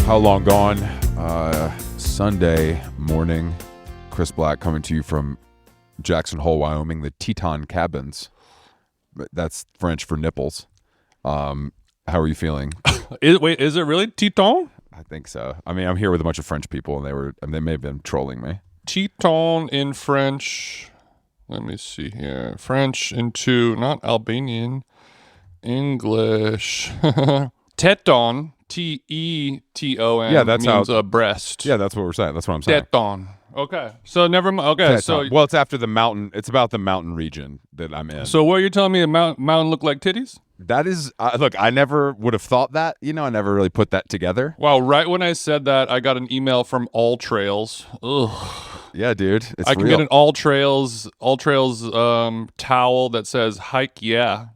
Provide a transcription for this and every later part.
How Long Gone, Sunday morning. Chris Black coming to you from Jackson Hole, Wyoming, the Teton Cabins. That's French for nipples. How are you feeling? Is it really Teton? I think so. I mean, I'm here with a bunch of French people, and they may have been trolling me. Teton in French. Let me see here. French into, not Albanian, English. Teton, T-E-T-O-N, yeah, that's means how, a breast. Yeah, that's what we're saying. That's what I'm saying. Teton. Okay. So never mind. Okay. Teton. So well, it's after the mountain. It's about the mountain region that I'm in. So what you're telling me, a mountain look like titties? That is, look, I never would have thought that. You know, I never really put that together. Wow, right when I said that, I got an email from All Trails. Ugh. Yeah, dude. I can get an All Trails towel that says hike yeah.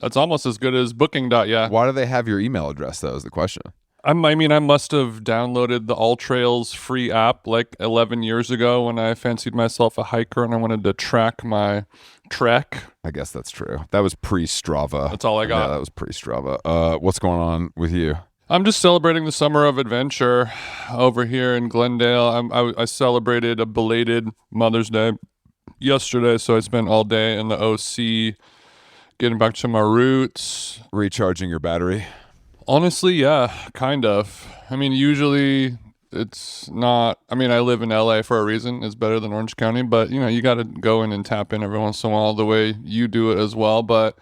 That's almost as good as booking.yeah. Why do they have your email address, though, is the question. I must have downloaded the All Trails free app like 11 years ago when I fancied myself a hiker and I wanted to track my trek. I guess that's true. That was pre-Strava. That's all I got. Yeah, that was pre-Strava. What's going on with you? I'm just celebrating the summer of adventure over here in Glendale. I celebrated a belated Mother's Day yesterday, so I spent all day in the OC getting back to my roots. Recharging your battery? Honestly, yeah, kind of. I mean, usually it's not. I mean, I live in LA for a reason. It's better than Orange County, but you know, you got to go in and tap in every once in a while the way you do it as well. But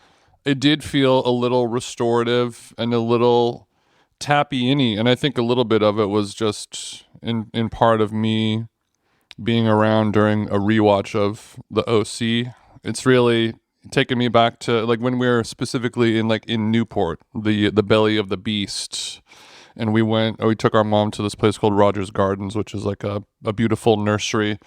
it did feel a little restorative and a little tappy-inny, and I think a little bit of it was just in part of me being around during a rewatch of the OC. It's really taking me back to like when we were specifically in Newport, the belly of the beast, and we took our mom to this place called Rogers Gardens, which is like a beautiful nursery.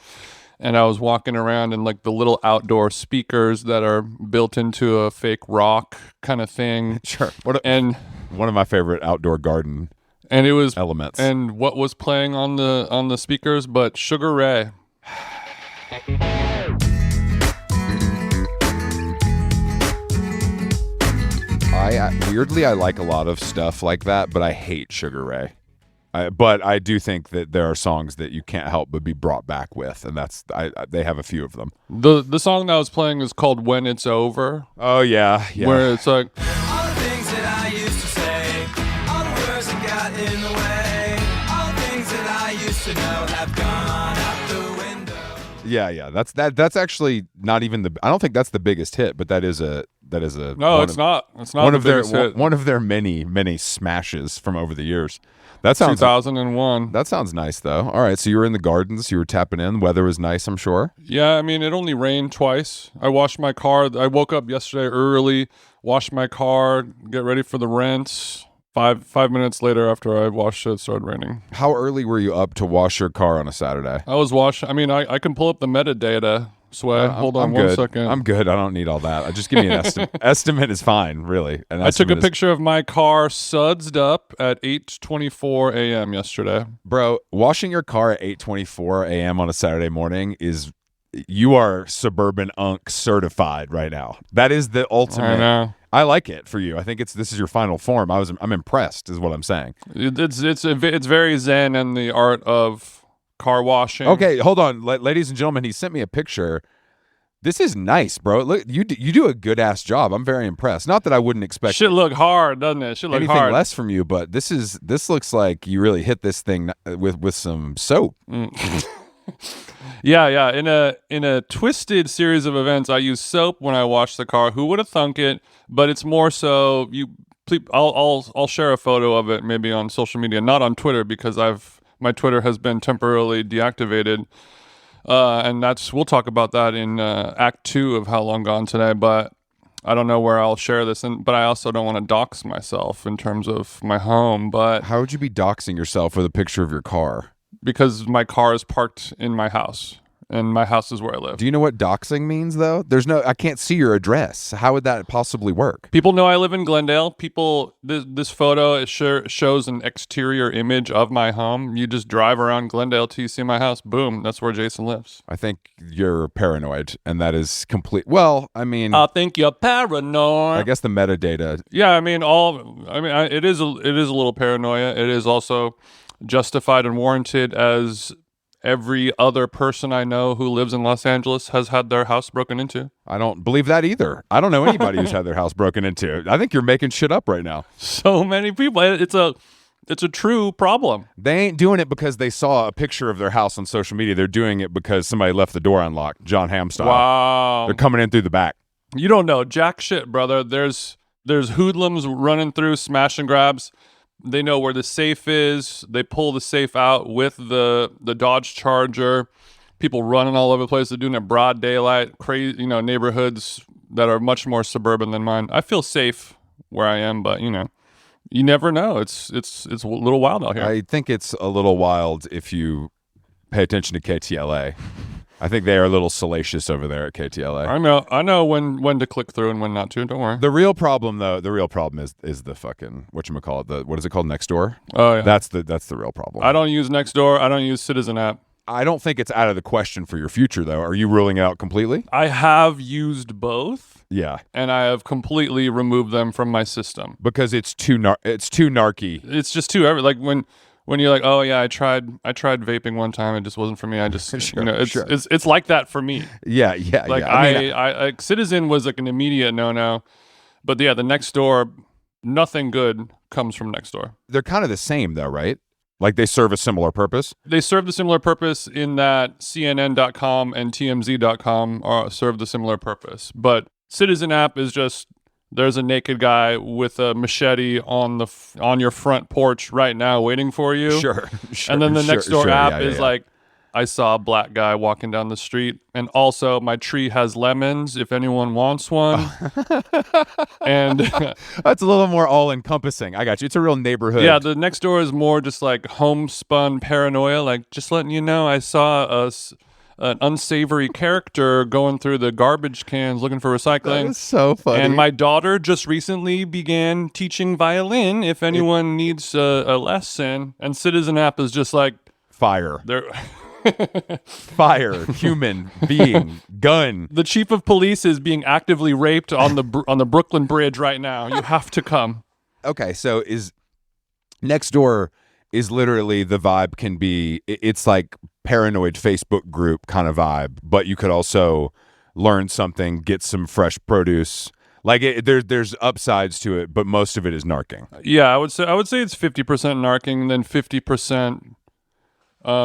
And I was walking around in like the little outdoor speakers that are built into a fake rock kind of thing. Sure. One of my favorite outdoor garden elements. And what was playing on the speakers but Sugar Ray. Weirdly, I like a lot of stuff like that, but I hate Sugar Ray. But I do think that there are songs that you can't help but be brought back with, and they have a few of them. The song that I was playing is called "When It's Over." Oh yeah. Where it's like all the things that I used to say, all the words that got in the way, all the things that I used to know have gone out the window. Yeah. That's actually not even I don't think that's the biggest hit, but that is a. No, it's not. It's not one the of their biggest hit. One of their many smashes from over the years. That sounds 2001. That sounds nice though. All right, so you were in the gardens, you were tapping in. Weather was nice, I'm sure. Yeah, I mean, it only rained twice. I washed my car. I woke up yesterday early, washed my car, get ready for the rent. Five minutes later, after I washed it started raining. How early were you up to wash your car on a Saturday? I was I mean, I can pull up the metadata. Sway, hold on one second. I'm good. I don't need all that. Just give me an estimate. Estimate is fine, really. I took a picture of my car sudsed up at 8:24 a.m. yesterday. Bro, washing your car at 8:24 a.m. on a Saturday morning you are suburban unk certified right now. That is the ultimate. I know. I like it for you. I think this is your final form. I'm impressed, is what I'm saying. It's very zen in the art of car washing. Okay, hold on, ladies and gentlemen. He sent me a picture. This is nice, bro. Look, you do a good ass job. I'm very impressed. Not that I wouldn't expect. Should look hard, doesn't it? Should look anything hard. less from you, but this looks like you really hit this thing with some soap. Yeah. In a twisted series of events, I use soap when I wash the car. Who would have thunk it? But it's more so I'll share a photo of it maybe on social media, not on Twitter because my Twitter has been temporarily deactivated. And we'll talk about that in Act 2 of How Long Gone today, but I don't know where I'll share this, but I also don't want to dox myself in terms of my home. But how would you be doxing yourself with a picture of your car? Because my car is parked in my house. and my house is where I live. Do you know what doxing means, though? I can't see your address. How would that possibly work? People know I live in Glendale. This photo shows an exterior image of my home. You just drive around Glendale till you see my house. Boom, that's where Jason lives. I think you're paranoid, and that is complete. Well, I mean, I think you're paranoid. I guess the metadata. Yeah, it is a little paranoia. It is also justified and warranted as every other person I know who lives in Los Angeles has had their house broken into. I don't believe that either. I don't know anybody who's had their house broken into. I think you're making shit up right now. So many people. It's a true problem. They ain't doing it because they saw a picture of their house on social media. They're doing it because somebody left the door unlocked, John Hamm style. Wow. They're coming in through the back. You don't know jack shit, brother. There's hoodlums running through, smash and grabs. They know where the safe is. They pull the safe out with the Dodge Charger. People running all over the place. They're doing it broad daylight. Crazy, neighborhoods that are much more suburban than mine. I feel safe where I am, but you never know. It's a little wild out here. I think it's a little wild if you pay attention to KTLA. I think they are a little salacious over there at KTLA. I know when to click through and when not to. Don't worry. The real problem, though, is the fucking whatchamacallit, what is it called, NextDoor? Oh yeah, that's the real problem. I don't use NextDoor. I don't use Citizen app. I don't think it's out of the question for your future, though. Are you ruling it out completely? I have used both. Yeah, and I have completely removed them from my system because it's too narky. It's just too like when you're like, oh yeah, I tried vaping one time, it just wasn't for me. I just it's like that for me. Yeah. Like I Citizen was like an immediate no, but yeah, the NextDoor, nothing good comes from NextDoor. They're kind of the same though, right? Like they serve a similar purpose. They serve the similar purpose in that CNN.com and TMZ.com serve the similar purpose, but Citizen app is just, there's a naked guy with a machete on your front porch right now waiting for you. Sure. And then the NextDoor app is like, I saw a black guy walking down the street, and also my tree has lemons if anyone wants one. And that's a little more all-encompassing. I got you. It's a real neighborhood. Yeah, the NextDoor is more just like homespun paranoia, like just letting you know I saw an unsavory character going through the garbage cans looking for recycling. That is so funny. And my daughter just recently began teaching violin if anyone needs a lesson. And Citizen app is just like... Fire. They're... Fire, human being, gun. The chief of police is being actively raped on the Brooklyn Bridge right now. You have to come. Okay, so is NextDoor is literally the vibe can be, it's like paranoid Facebook group kind of vibe, but you could also learn something, get some fresh produce. Like there's upsides to it, but most of it is narking. Yeah, I would say it's 50% narking, then 50%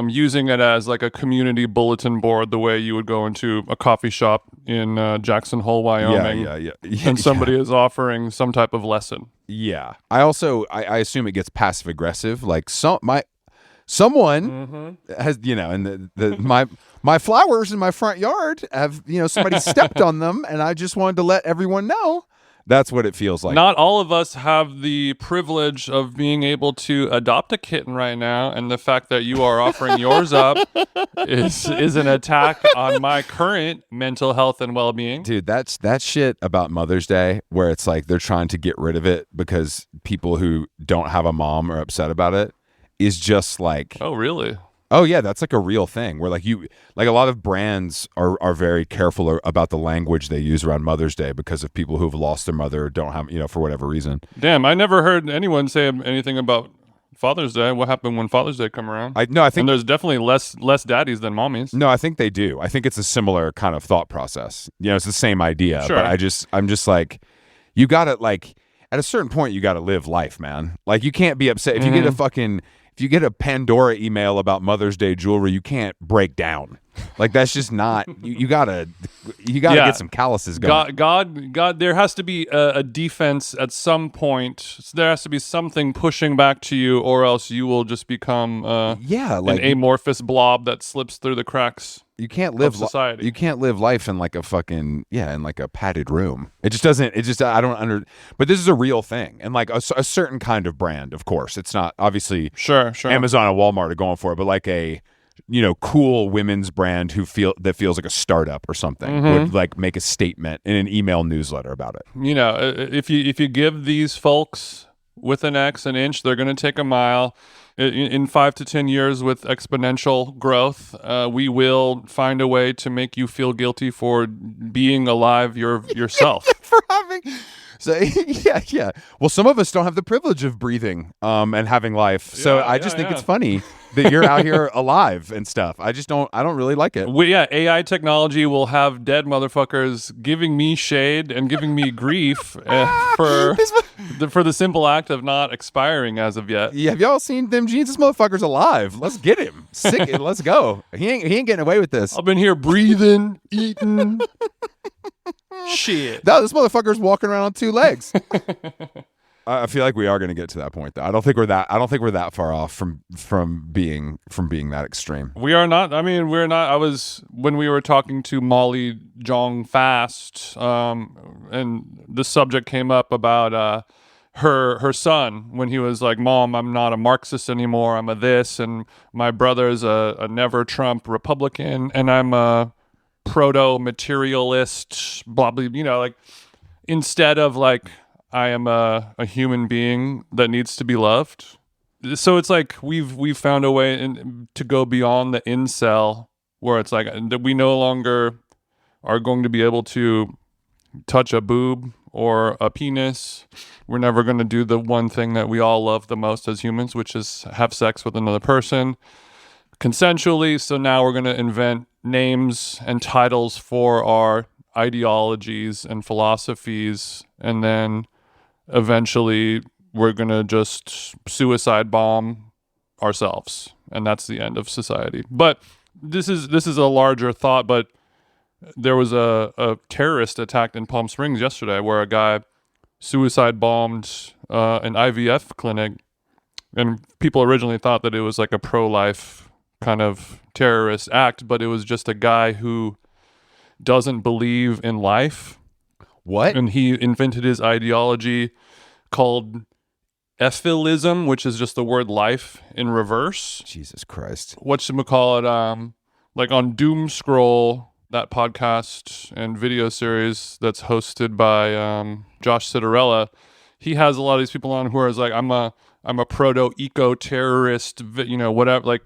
using it as like a community bulletin board, the way you would go into a coffee shop in Jackson Hole, Wyoming. Yeah. And somebody is offering some type of lesson. Yeah. I also I assume it gets passive aggressive. Like someone has, and my flowers in my front yard have, somebody stepped on them, and I just wanted to let everyone know. That's what it feels like. Not all of us have the privilege of being able to adopt a kitten right now, and the fact that you are offering yours up is an attack on my current mental health and well-being. Dude, that's that shit about Mother's Day where it's like they're trying to get rid of it because people who don't have a mom are upset about it is just like... Oh, really? Oh yeah, that's like a real thing where like a lot of brands are very careful about the language they use around Mother's Day because of people who've lost their mother or don't have, for whatever reason. Damn, I never heard anyone say anything about Father's Day. What happened when Father's Day come around? I think and there's definitely less daddies than mommies. No, I think they do. I think it's a similar kind of thought process. It's the same idea. Sure. But I'm just like, you gotta like at a certain point you gotta live life, man. Like you can't be upset if you get a Pandora email about Mother's Day jewelry, you can't break down. Like that's just not. You gotta get some calluses going. God, there has to be a defense at some point. There has to be something pushing back to you, or else you will just become an amorphous blob that slips through the cracks. You can't live society. You can't live life in like a fucking in like a padded room. It just doesn't. It just I don't But this is a real thing, and like a certain kind of brand. Of course, it's not obviously sure. Amazon and Walmart are going for it, but like a cool women's brand that feels like a startup or something would like make a statement in an email newsletter about it. If you give these folks with an X an inch, they're going to take a mile. In 5 to 10 years with exponential growth, we will find a way to make you feel guilty for being alive yourself. For having So yeah. Well, some of us don't have the privilege of breathing and having life. So I just think it's funny that you're out here alive and stuff. I don't really like it. AI technology will have dead motherfuckers giving me shade and giving me grief for the simple act of not expiring as of yet. Yeah, have y'all seen them jeans? This motherfucker's alive. Let's get him. Sick it. Let's go. He ain't getting away with this. I've been here breathing, eating. Shit. No, this motherfucker's walking around on two legs. I feel like we are going to get to that point, though. I don't think we're that far off from being that extreme. We are not. I mean, we're not. When we were talking to Molly Jong Fast, and the subject came up about her son when he was like, "Mom, I'm not a Marxist anymore. I'm a this, and my brother's a never Trump Republican, and I'm a proto-materialist." Blah blah. Like instead of like, I am a human being that needs to be loved. So it's like we've found a way to go beyond the incel, where it's like that we no longer are going to be able to touch a boob or a penis. We're never going to do the one thing that we all love the most as humans, which is have sex with another person consensually. So now we're going to invent names and titles for our ideologies and philosophies, and then eventually we're going to just suicide bomb ourselves, and that's the end of society. But this is a larger thought. But there was a terrorist attack in Palm Springs yesterday where a guy suicide bombed an IVF clinic, and people originally thought that it was like a pro-life kind of terrorist act, but it was just a guy who doesn't believe in life. What? And he invented his ideology called ephilism, which is just the word life in reverse. Jesus Christ. Whatchamacallit, like on Doom Scroll, that podcast and video series that's hosted by Josh Citarella, he has a lot of these people on who are like, I'm a proto-eco-terrorist, whatever. Like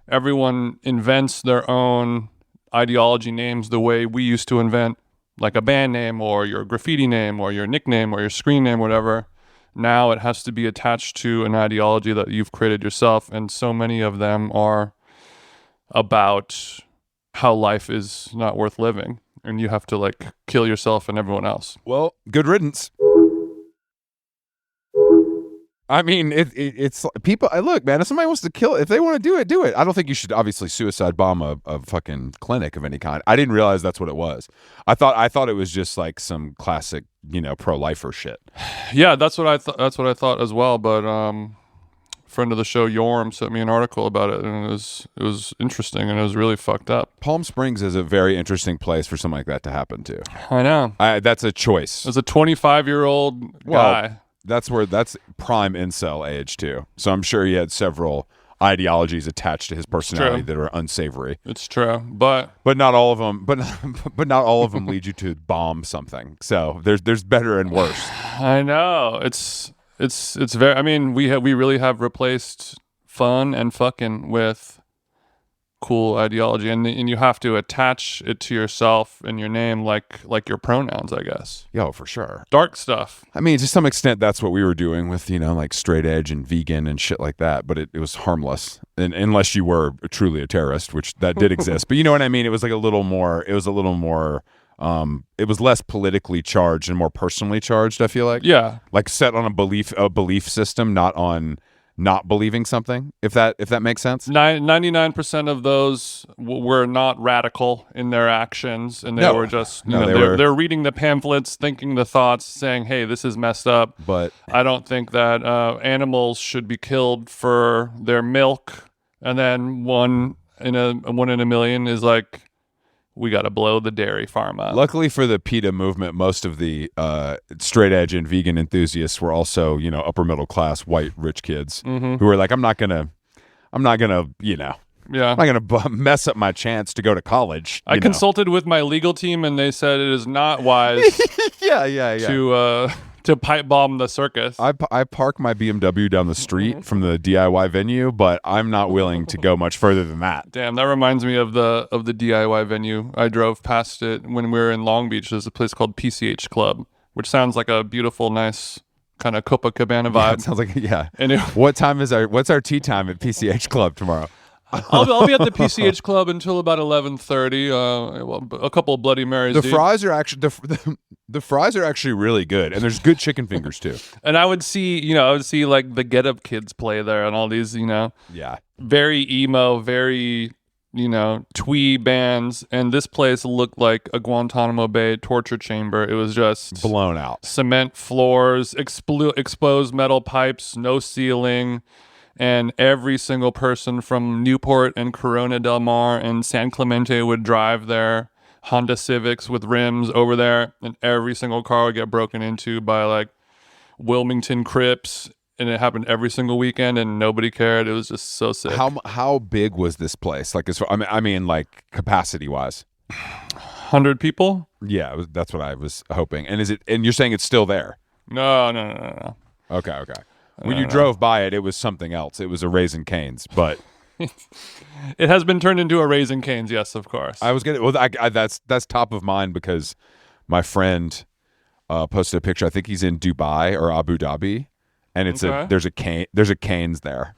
everyone invents their own ideology names the way we used to invent like a band name or your graffiti name or your nickname or your screen name, whatever. Now it has to be attached to an ideology that you've created yourself, and so many of them are about how life is not worth living, and you have to like kill yourself and everyone else. Well, good riddance. I mean, it's people. Look, man, if somebody wants to kill, if they want to do it, do it. I don't think you should obviously suicide bomb a fucking clinic of any kind. I didn't realize that's what it was. I thought it was just like some classic, pro-lifer shit. Yeah, that's what I thought. That's what I thought as well. But friend of the show Yorm sent me an article about it, and it was interesting, and it was really fucked up. Palm Springs is a very interesting place for something like that to happen to. I know. That's a choice. As a 25-year-old guy. That's prime incel age too. So I'm sure he had several ideologies attached to his personality that are unsavory. It's true, but not all of them. But not all of them lead you to bomb something. So there's better and worse. I know it's very. I mean, we really have replaced fun and fucking with cool ideology, and you have to attach it to yourself and your name like your pronouns, I guess. Yo, for sure. Dark stuff. I mean, to some extent that's what we were doing with like straight edge and vegan and shit like that, but it was harmless, and unless you were truly a terrorist, which that did exist. But you know what I mean? It was like a little more it was less politically charged and more personally charged, I feel like. Yeah, like set on a belief system, not on not believing something, if that makes sense. 99% of those were not radical in their actions, and they were just they're reading the pamphlets, thinking the thoughts, saying, hey, this is messed up. But I don't think that animals should be killed for their milk. And then one in a million is like, we got to blow the dairy farm up. Luckily for the PETA movement, most of the straight edge and vegan enthusiasts were also, upper middle class white rich kids who were like, I'm not gonna, I'm not gonna mess up my chance to go to college. I consulted with my legal team, and they said it is not wise. To pipe bomb the circus. I park my BMW down the street from the DIY venue, but I'm not willing to go much further than that. Damn, that reminds me of the DIY venue. I drove past it when we were in Long Beach. There's a place called PCH Club, which sounds like a beautiful, nice kind of Copacabana Yeah, vibe. it sounds like And it, what's our tea time at PCH Club tomorrow? I'll be at the PCH Club until about 11:30. A couple of Bloody Marys. The dude. fries are actually the fries are actually really good, and there's good chicken fingers too. And I would see like the Get Up Kids play there, and all these, Yeah, very emo, very twee bands, and this place looked like a Guantanamo Bay torture chamber. It was just blown out. cement floors, exposed metal pipes, no ceiling. And every single person from Newport and Corona del Mar and San Clemente would drive their Honda Civics with rims over there, and every single car would get broken into by like Wilmington Crips, and it happened every single weekend, and nobody cared. It was just so sick. How big was this place? Like, I mean, like capacity wise. 100 people? Yeah, that's what I was hoping. And you're saying it's still there? No. Okay. When you drove by it, it was something else. It was a Raising Cane's, but it has been turned into a Raising Cane's. Yes, of course. I was that's top of mind because my friend posted a picture. I think he's in Dubai or Abu Dhabi, and there's a Cane's there.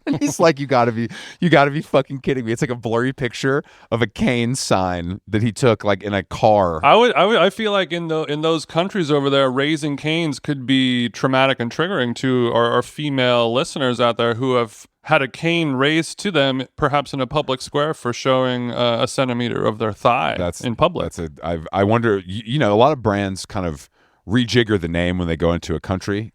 And he's like, you gotta be fucking kidding me. It's like a blurry picture of a Cane's sign that he took like in a car. I feel like in those countries over there, Raising Cane's could be traumatic and triggering to our female listeners out there who have had a cane raised to them, perhaps in a public square, for showing a centimeter of their thigh in public. I wonder. A lot of brands kind of rejigger the name when they go into a country,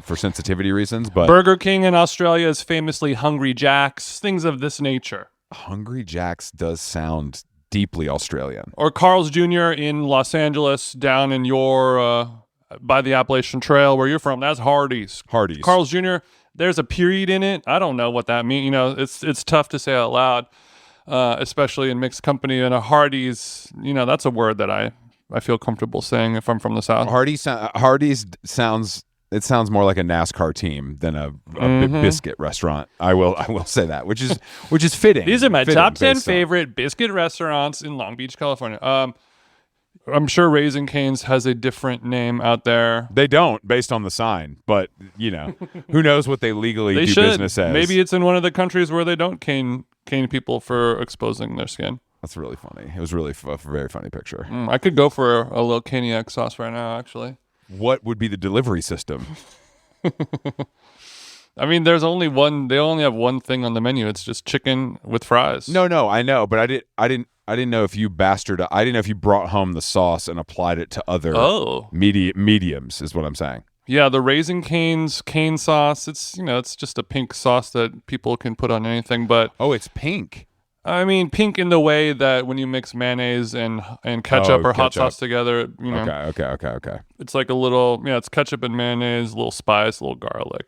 for sensitivity reasons. But Burger King in Australia is famously Hungry Jack's, things of this nature. Hungry Jack's does sound deeply Australian. Or Carl's Jr. in Los Angeles, down in your by the Appalachian Trail where you're from. That's Hardee's. Carl's Jr. There's a period in it. I don't know what that means. It's tough to say out loud, especially in mixed company. And a Hardee's, that's a word that I feel comfortable saying if I'm from the South. Hardee's sounds more like a NASCAR team than a biscuit restaurant. I will say that, which is fitting. These are my top 10 favorite biscuit restaurants in Long Beach, California. I'm sure Raising Cane's has a different name out there. They don't, based on the sign, but who knows what they legally do business as. Maybe it's in one of the countries where they don't cane people for exposing their skin. That's really funny. It was really a very funny picture. I could go for a little Caniac sauce right now, actually. What would be the delivery system? I mean, there's only one. They only have one thing on the menu. It's just chicken with fries. No, I know, but I didn't know if you I didn't know if you brought home the sauce and applied it to other mediums. Is what I'm saying. Yeah, the Raising Cane's cane sauce. It's it's just a pink sauce that people can put on anything. But it's pink. I mean, pink in the way that when you mix mayonnaise and ketchup or hot sauce together, Okay. It's like a little, it's ketchup and mayonnaise, a little spice, a little garlic,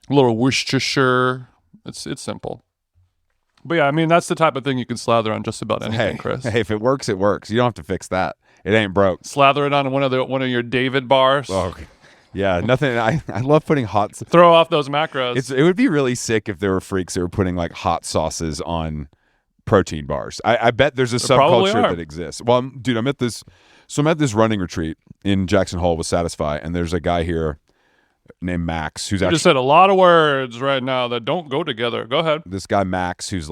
a little Worcestershire. It's simple. But yeah, I mean, that's the type of thing you can slather on just about anything, Chris. Hey, if it works, it works. You don't have to fix that. It ain't broke. Slather it on one of your David bars. Oh, yeah, nothing. I love putting hot. Throw off those macros. It would be really sick if there were freaks that were putting like hot sauces on protein bars. I bet there's a subculture that exists. Well, dude, I'm at this running retreat in Jackson Hole with Satisfy, and there's a guy here named Max who's just said a lot of words right now that don't go together. Go ahead. This guy Max, who's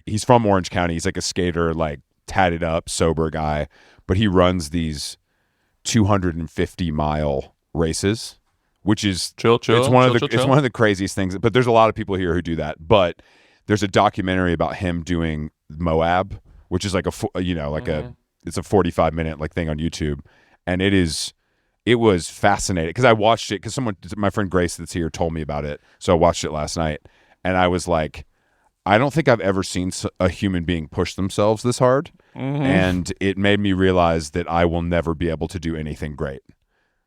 he's from Orange County. He's like a skater, like tatted up, sober guy, but he runs these 250-mile races, which is chill. It's one of the craziest things. But there's a lot of people here who do that. But there's a documentary about him doing Moab, which is like it's a 45-minute like thing on YouTube, and it was fascinating because I watched it because my friend Grace that's here told me about it, so I watched it last night, and I was like, I don't think I've ever seen a human being push themselves this hard, and it made me realize that I will never be able to do anything great.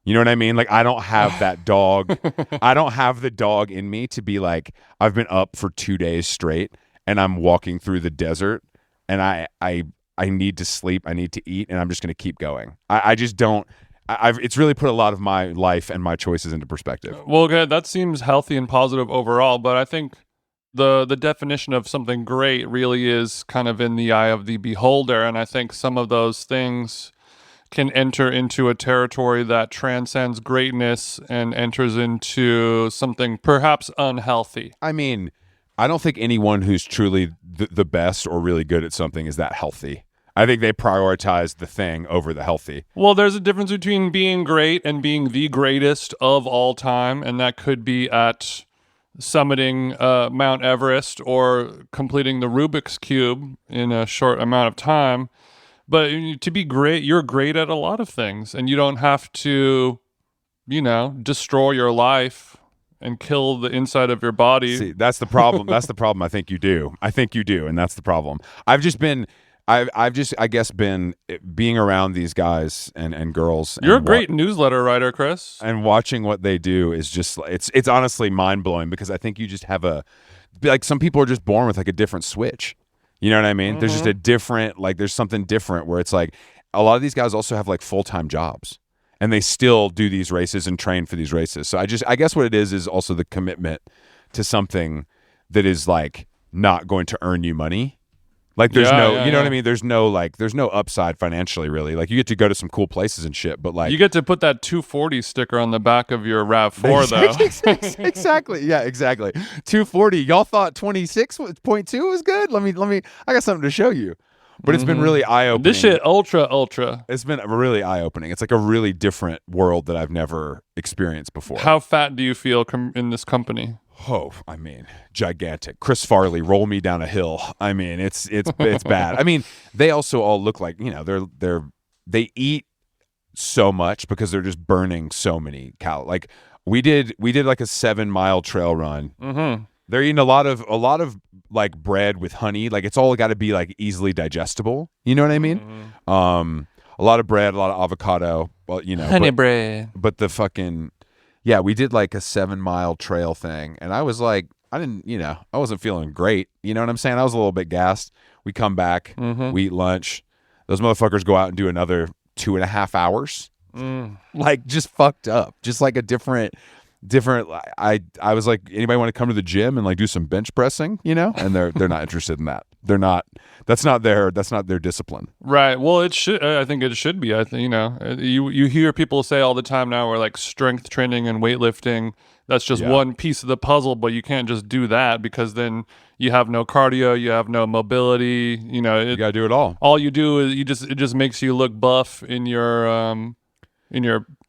You know what I mean? Like, I don't have that dog. I don't have the dog in me to be like, I've been up for 2 days straight and I'm walking through the desert and I need to sleep. I need to eat, and I'm just going to keep going. I just don't. It's really put a lot of my life and my choices into perspective. Well, good. That seems healthy and positive overall, but I think the definition of something great really is kind of in the eye of the beholder, and I think some of those things can enter into a territory that transcends greatness and enters into something perhaps unhealthy. I mean, I don't think anyone who's truly the best or really good at something is that healthy. I think they prioritize the thing over the healthy. Well, there's a difference between being great and being the greatest of all time, and that could be at summiting Mount Everest or completing the Rubik's Cube in a short amount of time. But to be great, you're great at a lot of things, and you don't have to, destroy your life and kill the inside of your body. See, that's the problem. That's the problem. I think you do, and that's the problem. I've just, I guess, been being around these guys and girls. You're a great newsletter writer, Chris. And watching what they do is just, it's honestly mind-blowing, because I think you just have some people are just born with like a different switch. You know what I mean? Mm-hmm. There's just a different, there's something different where it's like, a lot of these guys also have like full-time jobs, and they still do these races and train for these races. So I guess what it is also the commitment to something that is like not going to earn you money. Like there's what I mean? There's no upside financially, really. Like you get to go to some cool places and shit, but like you get to put that 240 sticker on the back of your RAV4 though. Exactly. Yeah, exactly. 240. Y'all thought 26.2 was good? Let me I got something to show you. But it's been really eye-opening. This shit ultra. It's been really eye-opening. It's like a really different world that I've never experienced before. How fat do you feel in this company? Oh, I mean, gigantic. Chris Farley, roll me down a hill. I mean, it's bad. I mean, they also all look like, they eat so much because they're just burning so many calories. Like we did like a 7-mile trail run. Mm-hmm. They're eating a lot of like bread with honey. Like it's all got to be like easily digestible. You know what I mean? Mm-hmm. A lot of bread, a lot of avocado. Well, honey bread. But the fucking. Yeah, we did like a 7-mile trail thing, and I was like, I wasn't feeling great. You know what I'm saying? I was a little bit gassed. We come back, we eat lunch. Those motherfuckers go out and do another 2.5 hours. Like just fucked up. Just like a different. I was like, anybody want to come to the gym and like do some bench pressing? And they're not interested in that. They're not. That's not their discipline. Right. Well, it should. I think it should be. I think you hear people say all the time now, where like strength training and weightlifting, that's just one piece of the puzzle, but you can't just do that, because then you have no cardio, you have no mobility. You gotta do it all. All you do is it just makes you look buff in your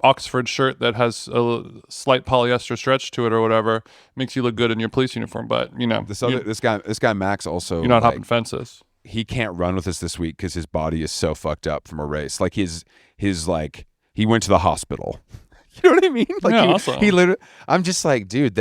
Oxford shirt that has a slight polyester stretch to it or whatever. Makes you look good in your police uniform, but this guy Max also, you're not hopping fences. He can't run with us this week because his body is so fucked up from a race. Like his like he went to the hospital. You know what I mean? Like awesome. He literally. I'm just like, dude,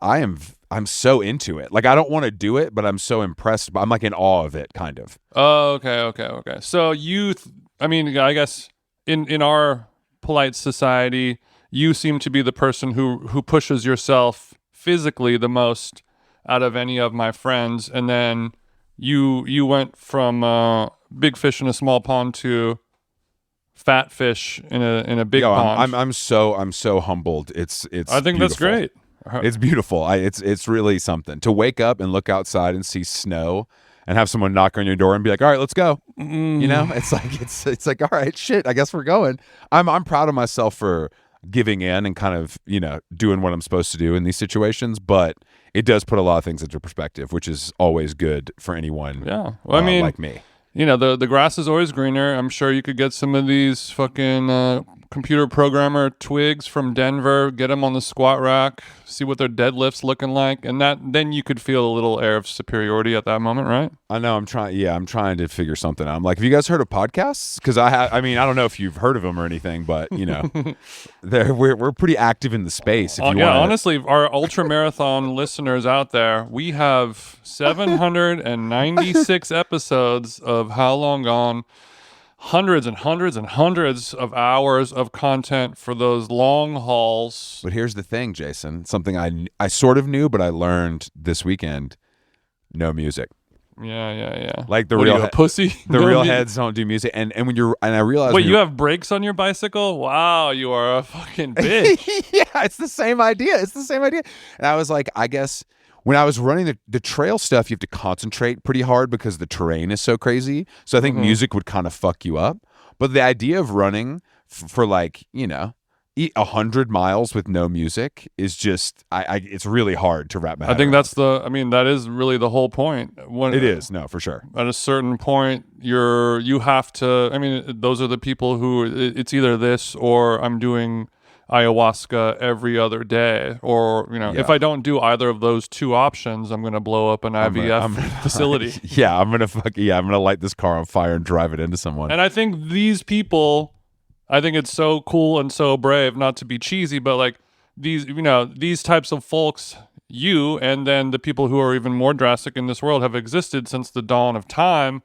I'm so into it. Like I don't want to do it, but I'm so impressed. I'm like in awe of it, kind of. Oh, okay. So I guess in our polite society, you seem to be the person who pushes yourself physically the most out of any of my friends, and then you went from big fish in a small pond to fat fish in a big pond. I'm so humbled. It's I think beautiful. That's great. It's beautiful. It's really something to wake up and look outside and see snow and have someone knock on your door and be like, all right, let's go. It's like, all right, shit, I guess we're going. I'm proud of myself for giving in and kind of, doing what I'm supposed to do in these situations, but it does put a lot of things into perspective, which is always good for anyone like me. The grass is always greener. I'm sure you could get some of these fucking computer programmer twigs from Denver, get them on the squat rack, see what their deadlift's looking like, and then you could feel a little air of superiority at that moment, right? I know. I'm trying to figure something out. I'm like, have you guys heard of podcasts? Because I don't know if you've heard of them or anything, but we're pretty active in the space. Honestly, our ultra marathon listeners out there, we have 796 episodes of How Long Gone. Hundreds and hundreds and hundreds of hours of content for those long hauls. But here's the thing, Jason. Something I sort of knew, but I learned this weekend. No music. Yeah. Like the real pussy. The real heads don't do music. And I realized. Wait, you have brakes on your bicycle? Wow, you are a fucking bitch. Yeah, it's the same idea. And I was like, I guess. When I was running the trail stuff, you have to concentrate pretty hard because the terrain is so crazy. So I think music would kind of fuck you up. But the idea of running for like, 100 miles with no music is just, it's really hard to wrap my head I think around. that is really the whole point. It is, no, for sure. At a certain point, you have to, those are the people who, it's either this or I'm doing ayahuasca every other day, or if I don't do either of those two options, I'm going to blow up an IVF facility. Yeah, I'm gonna light this car on fire and drive it into someone. And I think these people, I think it's so cool and so brave, not to be cheesy, but like these types of folks, you and then the people who are even more drastic in this world have existed since the dawn of time.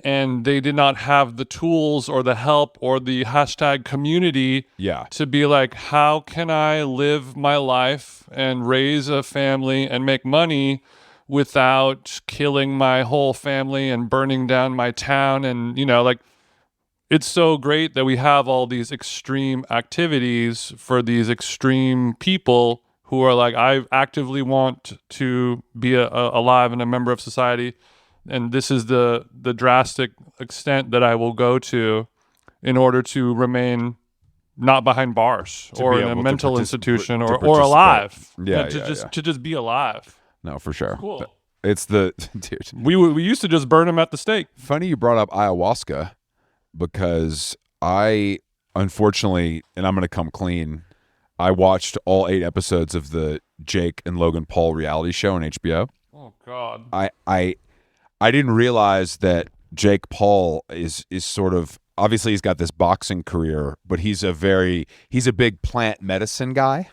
And they did not have the tools or the help or the hashtag community to be like, how can I live my life and raise a family and make money without killing my whole family and burning down my town? And, it's so great that we have all these extreme activities for these extreme people who are like, I actively want to be alive and a member of society. And this is the drastic extent that I will go to in order to remain not behind bars or in a mental institution or alive. To just be alive. No, for sure. Cool. It's dude. We used to just burn them at the stake. Funny you brought up ayahuasca, because I, unfortunately, and I'm going to come clean, I watched all 8 episodes of the Jake and Logan Paul reality show on HBO. Oh, God. I didn't realize that Jake Paul is sort of, obviously he's got this boxing career, but he's a big plant medicine guy,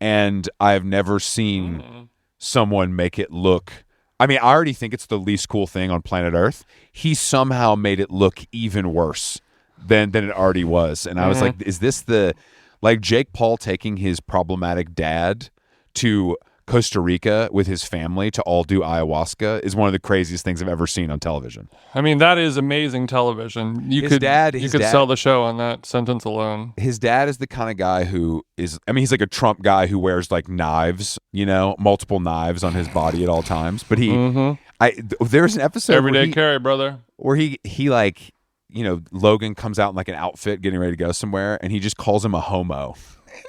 and I've never seen someone make it look, I already think it's the least cool thing on planet Earth. He somehow made it look even worse than it already was. And I was like, is this Jake Paul taking his problematic dad to Costa Rica with his family to all do ayahuasca is one of the craziest things I've ever seen on television. That is amazing television. You could sell the show on that sentence alone. His dad is the kind of guy who is, he's like a Trump guy who wears like knives, multiple knives on his body at all times. But there's an episode everyday carry, brother, where he like, Logan comes out in like an outfit getting ready to go somewhere, and he just calls him a homo.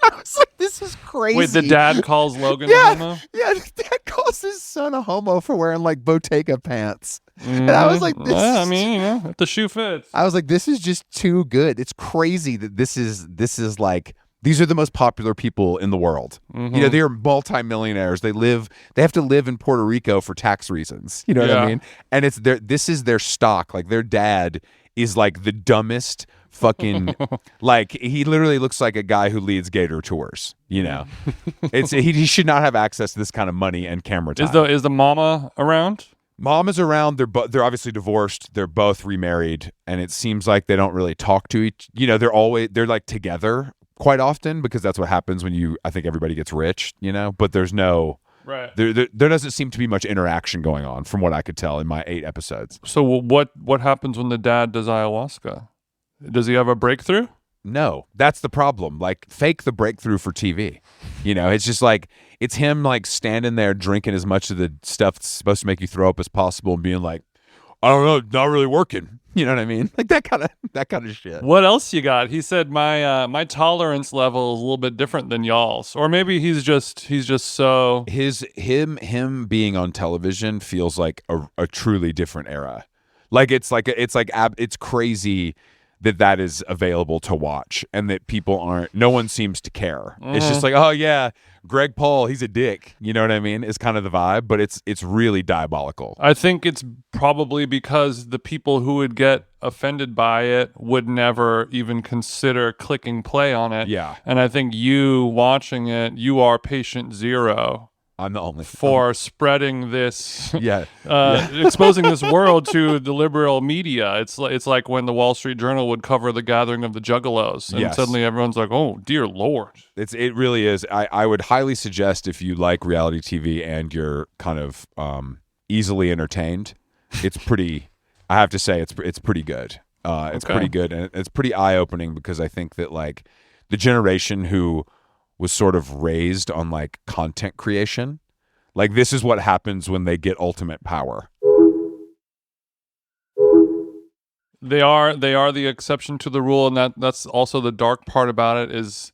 I was like, this is crazy. Wait, the dad calls Logan a homo? Yeah, the dad calls his son a homo for wearing like Bottega pants. And I was like, if the shoe fits. I was like, this is just too good. It's crazy that this is like, these are the most popular people in the world. They are multimillionaires. They have to live in Puerto Rico for tax reasons. You know what I mean? And this is their stock. Like their dad is like the dumbest fucking like, he literally looks like a guy who leads Gator tours. He should not have access to this kind of money and camera time. Is the mama around? Mom is around. They're obviously divorced. They're both remarried, and it seems like they don't really talk to each. They're like together quite often, because that's what happens when I think everybody gets rich. But there's no. Right. There doesn't seem to be much interaction going on from what I could tell in my 8 episodes. So what happens when the dad does ayahuasca? Does he have a breakthrough? No, that's the problem. Like, fake the breakthrough for TV. It's just like, it's him like standing there drinking as much of the stuff that's supposed to make you throw up as possible and being like, I don't know, not really working. You know what I mean? Like that kind of shit. What else you got? He said my tolerance level is a little bit different than y'all's, or maybe he's just so him being on television feels like a truly different era. Like it's crazy that is available to watch, and that no one seems to care. It's just like, oh yeah, Greg Paul, he's a dick. You know what I mean? It's kind of the vibe, but it's really diabolical. I think it's probably because the people who would get offended by it would never even consider clicking play on it. Yeah. And I think you watching it, you are patient zero. I'm the only for spreading this, yeah. Exposing this world to the liberal media. It's like when the Wall Street Journal would cover the gathering of the Juggalos, and suddenly everyone's like, "Oh, dear Lord!" It really is. I would highly suggest, if you like reality TV and you're kind of easily entertained, it's pretty. I have to say, it's pretty good. It's pretty good, and it's pretty eye opening, because I think that like the generation who was sort of raised on like content creation, like this is what happens when they get ultimate power. They are the exception to the rule, and that's also the dark part about it is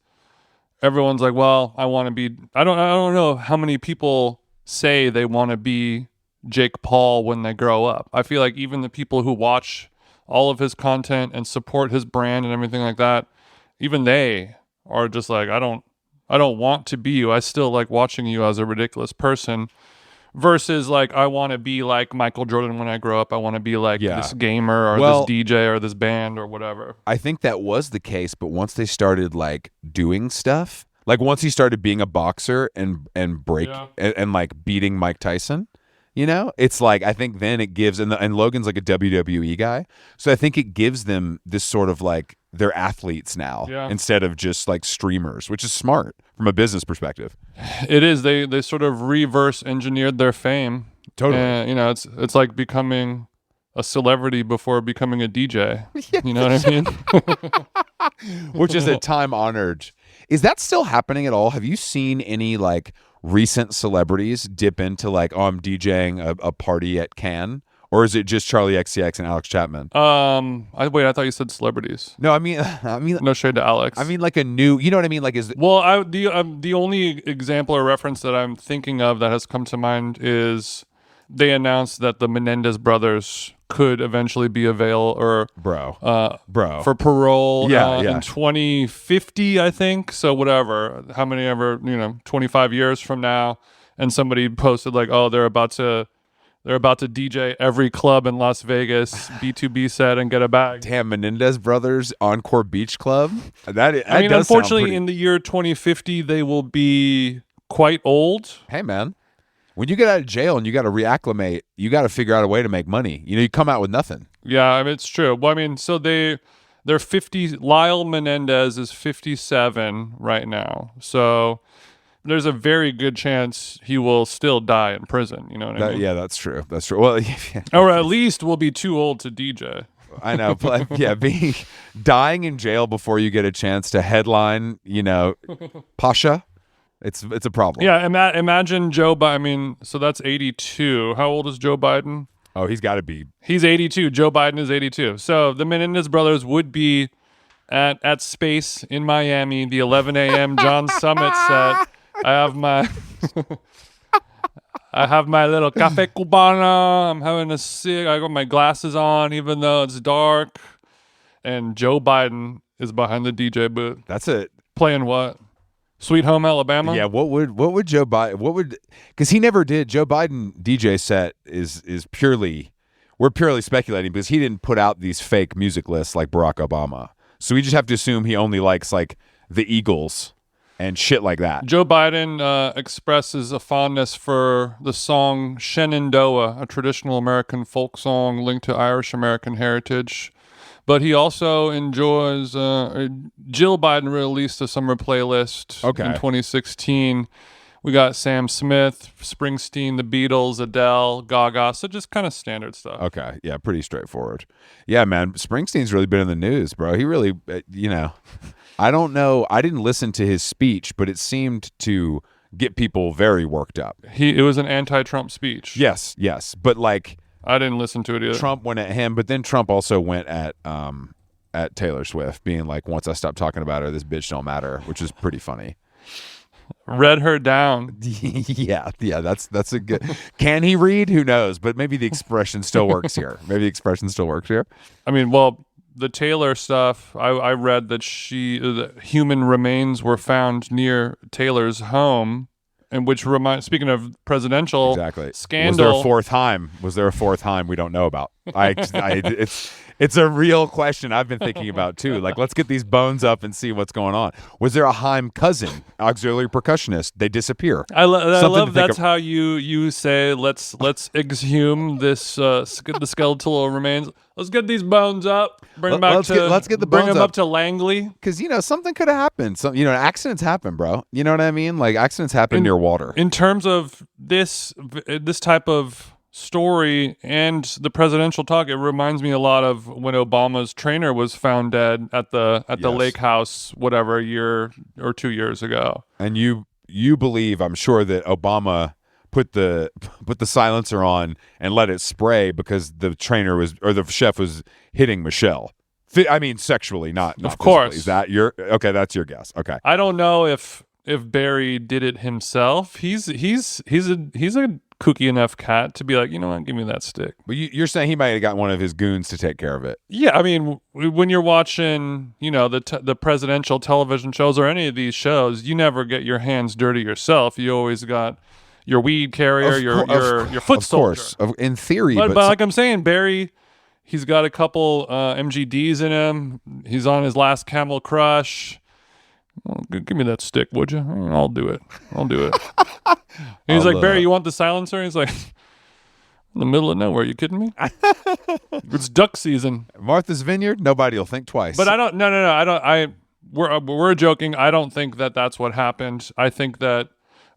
everyone's like, well, I want to be. I don't know how many people say they want to be Jake Paul when they grow up. I feel like even the people who watch all of his content and support his brand and everything like that, even they are just like, I don't want to be you. I still like watching you as a ridiculous person. Versus like, I want to be like Michael Jordan when I grow up. I want to be like this gamer or this DJ or this band or whatever. I think that was the case, but once they started like doing stuff, like once he started being a boxer and break and like beating Mike Tyson, you know, it's like, I think then it gives, and Logan's like a WWE guy. So I think it gives them this sort of like, they're athletes now instead of just like streamers, which is smart from a business perspective. It is. They sort of reverse engineered their fame. Totally. And, you know, it's like becoming a celebrity before becoming a DJ. You know what I mean? Which is a time honored. Is that still happening at all? Have you seen any like recent celebrities dip into like, oh, I'm DJing a party at Cannes? Or is it just Charlie XCX and Alex Chapman? I thought you said celebrities. No, I mean, no shade to Alex. I mean, like a new, you know what I mean? Like, the only example or reference that I'm thinking of that has come to mind is they announced that the Menendez brothers could eventually be for parole in 2050, I think. So whatever, how many ever, 25 years from now, and somebody posted like, oh, they're about to DJ every club in Las Vegas, B2B set, and get a bag. Damn, Menendez Brothers Encore Beach Club. Unfortunately, in the year 2050, they will be quite old. Hey, man, when you get out of jail and you got to reacclimate, you got to figure out a way to make money. You come out with nothing. Yeah, I mean, it's true. Well, I mean, so they're 50. Lyle Menendez is 57 right now. So there's a very good chance he will still die in prison. You know what I mean? Yeah, that's true. That's true. Well, or at least will be too old to DJ. I know. But dying in jail before you get a chance to headline, Pasha, it's a problem. Yeah, imagine Joe Biden. I mean, so that's 82. How old is Joe Biden? Oh, he's got to be. He's 82. Joe Biden is 82. So the Menendez brothers would be at Space in Miami, the 11 a.m. John Summit set. I have my little cafe cubana. I'm having a cig. I got my glasses on, even though it's dark. And Joe Biden is behind the DJ booth. That's it. Playing what? Sweet Home Alabama? Yeah. What would Joe Biden? Because he never did. Joe Biden DJ set is purely. We're purely speculating because he didn't put out these fake music lists like Barack Obama. So we just have to assume he only likes like the Eagles and shit like that. Joe Biden expresses a fondness for the song Shenandoah, a traditional American folk song linked to Irish American heritage. But he also enjoys... Jill Biden released a summer playlist in 2016. We got Sam Smith, Springsteen, The Beatles, Adele, Gaga. So just kind of standard stuff. Okay. Yeah, pretty straightforward. Yeah, man. Springsteen's really been in the news, bro. He really, I don't know. I didn't listen to his speech, but it seemed to get people very worked up. It was an anti-Trump speech. Yes. But like, I didn't listen to it either. Trump went at him, but then Trump also went at Taylor Swift, being like, once I stop talking about her, this bitch don't matter, which is pretty funny. Read her down. Yeah, that's a good. Can he read? Who knows? But maybe the expression still works here. I mean, well, the Taylor stuff, I read that human remains were found near Taylor's home, and which speaking of presidential scandal. Was there a fourth time we don't know about? It's a real question I've been thinking about too. Like, let's get these bones up and see what's going on. Was there a Haim cousin, auxiliary percussionist? They disappear. I love that's how you say let's exhume this the skeletal remains. Let's get these bones up. Bring them up to Langley. Because something could have happened. Accidents happen, bro. You know what I mean? Like, accidents happen near water. In terms of this type of story and the presidential talk, it reminds me a lot of when Obama's trainer was found dead at the lake house, whatever, a year or 2 years ago. And you believe, I'm sure, that Obama put the silencer on and let it spray because the chef was hitting Michelle. I mean, sexually, not of course. Physically. Is that okay? That's your guess. Okay. I don't know if Barry did it himself. He's a kooky enough cat to be like, you know what, give me that stick. But you're saying he might have got one of his goons to take care of it. Yeah, I mean, when you're watching, the presidential television shows or any of these shows, you never get your hands dirty yourself. You always got your weed carrier, your foot soldier. Of course, in theory. But like I'm saying, Barry, he's got a couple MGDs in him. He's on his last Camel Crush. Well, give me that stick, would you? I'll do it. He's like, Barry, you want the silencer? He's like, in the middle of nowhere. You kidding me? It's duck season. Martha's Vineyard. Nobody will think twice. But I don't. No. We're joking. I don't think that that's what happened. I think that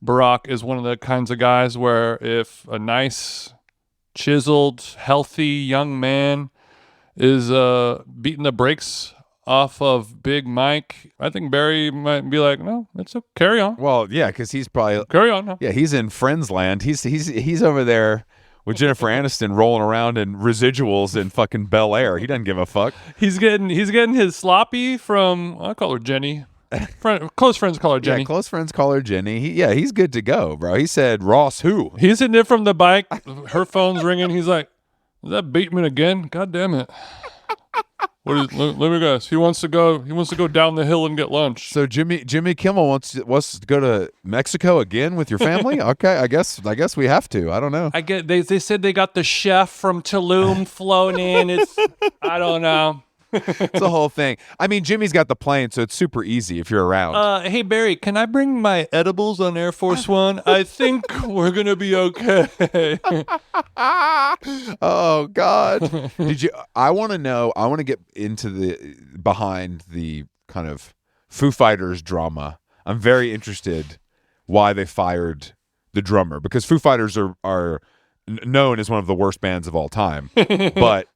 Barack is one of the kinds of guys where if a nice, chiseled, healthy young man is beating the brakes off of Big Mike, I think Barry might be like, no, it's okay. Carry on. Well, yeah, because he's probably carry on now. Yeah, he's in Friends land. He's over there with Jennifer Aniston rolling around in residuals in fucking Bel Air. He doesn't give a fuck. He's getting his sloppy from, I call her Jenny. Close friends call her Jenny. Yeah, close friends call her Jenny. He's good to go, bro. He said, Ross, who? He's hitting it from the bike. Her phone's ringing. He's like, is that Bateman again? God damn it. Let me guess. He wants to go down the hill and get lunch. So Jimmy Kimmel wants to go to Mexico again with your family? Okay, I guess we have to. I don't know. They said they got the chef from Tulum flown in. I don't know. It's the whole thing. I mean, Jimmy's got the plane, so it's super easy if you're around. Hey Barry, can I bring my edibles on Air Force One? I think we're gonna be okay. Oh God! I want to know. I want to get into behind the kind of Foo Fighters drama. I'm very interested why they fired the drummer, because Foo Fighters are known as one of the worst bands of all time, but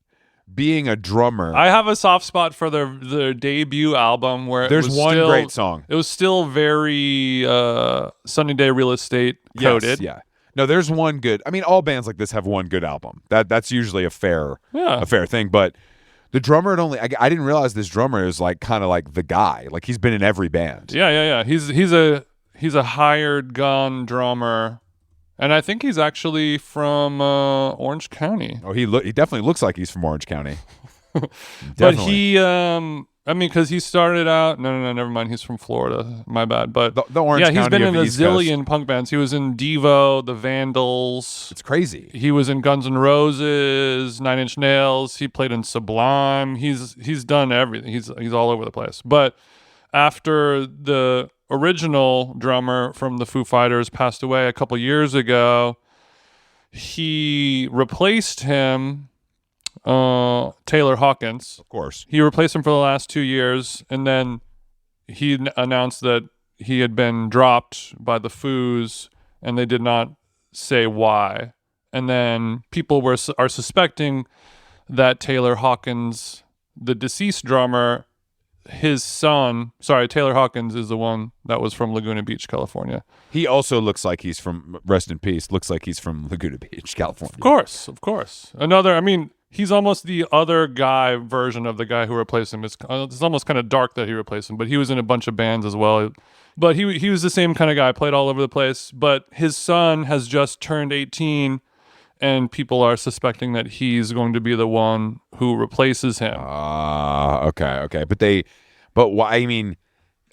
being a drummer, I have a soft spot for their debut album where there's one great song. It was still very Sunny Day Real Estate coded. Yes, yeah. No, there's one good. I mean, all bands like this have one good album. That's usually a fair thing. But the drummer I didn't realize this drummer is like kind of like the guy. Like he's been in every band. Yeah. He's a hired gun drummer. And I think he's actually from Orange County. Oh, he definitely looks like he's from Orange County. But he, because he started out. No, never mind. He's from Florida. My bad. But the Orange County. Yeah, he's been in a East Coast. zillion punk bands. He was in Devo, the Vandals. It's crazy. He was in Guns N' Roses, Nine Inch Nails. He played in Sublime. He's done everything. He's all over the place. But after the original drummer from the Foo Fighters passed away a couple years ago, he replaced him, Taylor Hawkins. Of course. He replaced him for the last 2 years, and then he announced that he had been dropped by the Foos, and they did not say why. And then people are suspecting that Taylor Hawkins, the deceased drummer, Taylor Hawkins is the one that was from Laguna Beach, California. He also looks like he's from, rest in peace, looks like he's from Laguna Beach, California. Of course. He's almost the other guy version of the guy who replaced him. It's almost kind of dark that he replaced him, but he was in a bunch of bands as well. But he was the same kind of guy, played all over the place. But his son has just turned 18, and people are suspecting that he's going to be the one who replaces him. Okay. But why? I mean,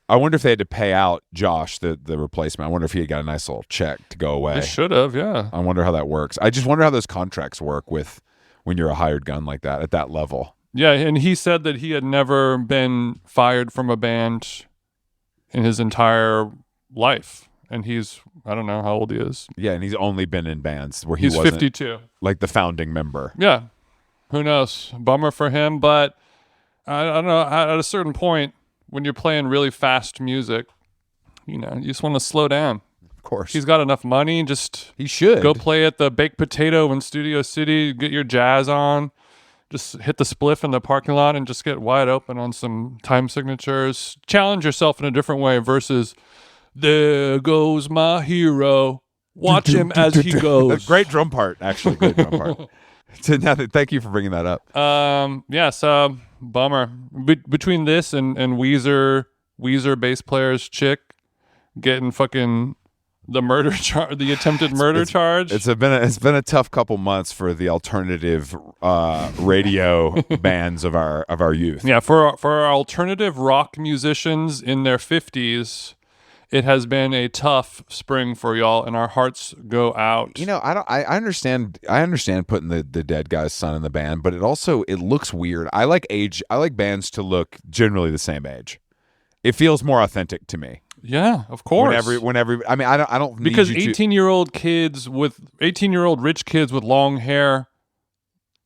I wonder if they had to pay out Josh, the replacement. I wonder if he had got a nice little check to go away. They should have, yeah. I wonder how that works. I just wonder how those contracts work when you're a hired gun like that at that level. Yeah, and he said that he had never been fired from a band in his entire life. And I don't know how old he is. Yeah, and he's only been in bands where he's wasn't 52. Like the founding member. Yeah. Who knows? Bummer for him, but I don't know. At a certain point, when you're playing really fast music, you just want to slow down. Of course. He's got enough money. He should. Go play at the Baked Potato in Studio City, get your jazz on, just hit the spliff in the parking lot and just get wide open on some time signatures. Challenge yourself in a different way versus... There goes my hero. Watch him as he goes. Great drum part, actually. Great drum part. So now thank you for bringing that up. So bummer. Between this and Weezer bass player's chick getting fucking the attempted murder charge. It's been a tough couple months for the alternative radio bands of our youth. Yeah, for our alternative rock musicians in their 50s, it has been a tough spring for y'all, and our hearts go out. You know, I understand putting the dead guy's son in the band, but it looks weird. I like bands to look generally the same age. It feels more authentic to me. Yeah, of course. Whenever I mean, I don't need because you 18-year-old rich kids with long hair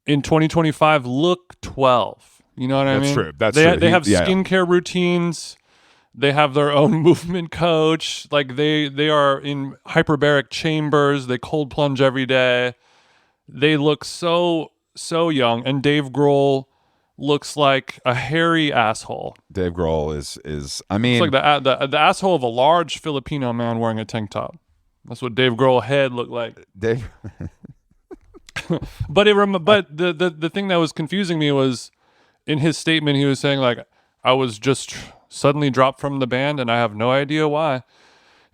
in 2025 look 12. You know what I mean? That's true. They have skincare routines. They have their own movement coach. Like they are in hyperbaric chambers. They cold plunge every day. They look so young. And Dave Grohl looks like a hairy asshole. Dave Grohl is I mean, it's like the asshole of a large Filipino man wearing a tank top. That's what Dave Grohl head looked like. Dave. But the thing that was confusing me was in his statement he was saying like I was just suddenly dropped from the band and I have no idea why.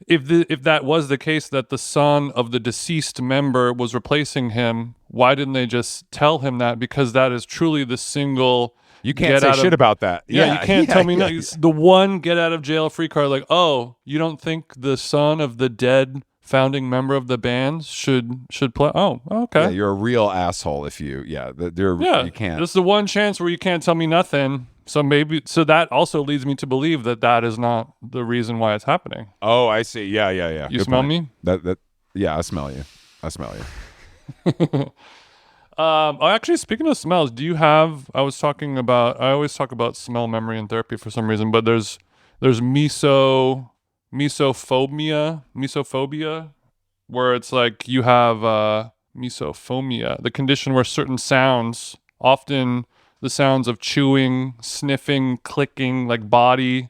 If that was the case, that the son of the deceased member was replacing him, why didn't they just tell him that? Because that is truly the single. You can't say shit about that. Yeah, you can't tell me no. The one get out of jail free card. Like, oh, you don't think the son of the dead founding member of the band should play? Oh, okay. Yeah, you're a real asshole if you. You can't. There's the one chance where you can't tell me nothing. So that also leads me to believe that is not the reason why it's happening. Oh, I see. Yeah. You smell me? Yeah, I smell you. Actually, speaking of smells, I always talk about smell memory in therapy for some reason, but there's misophobia, where it's like you have misophobia, the condition where certain sounds, often the sounds of chewing, sniffing, clicking, like body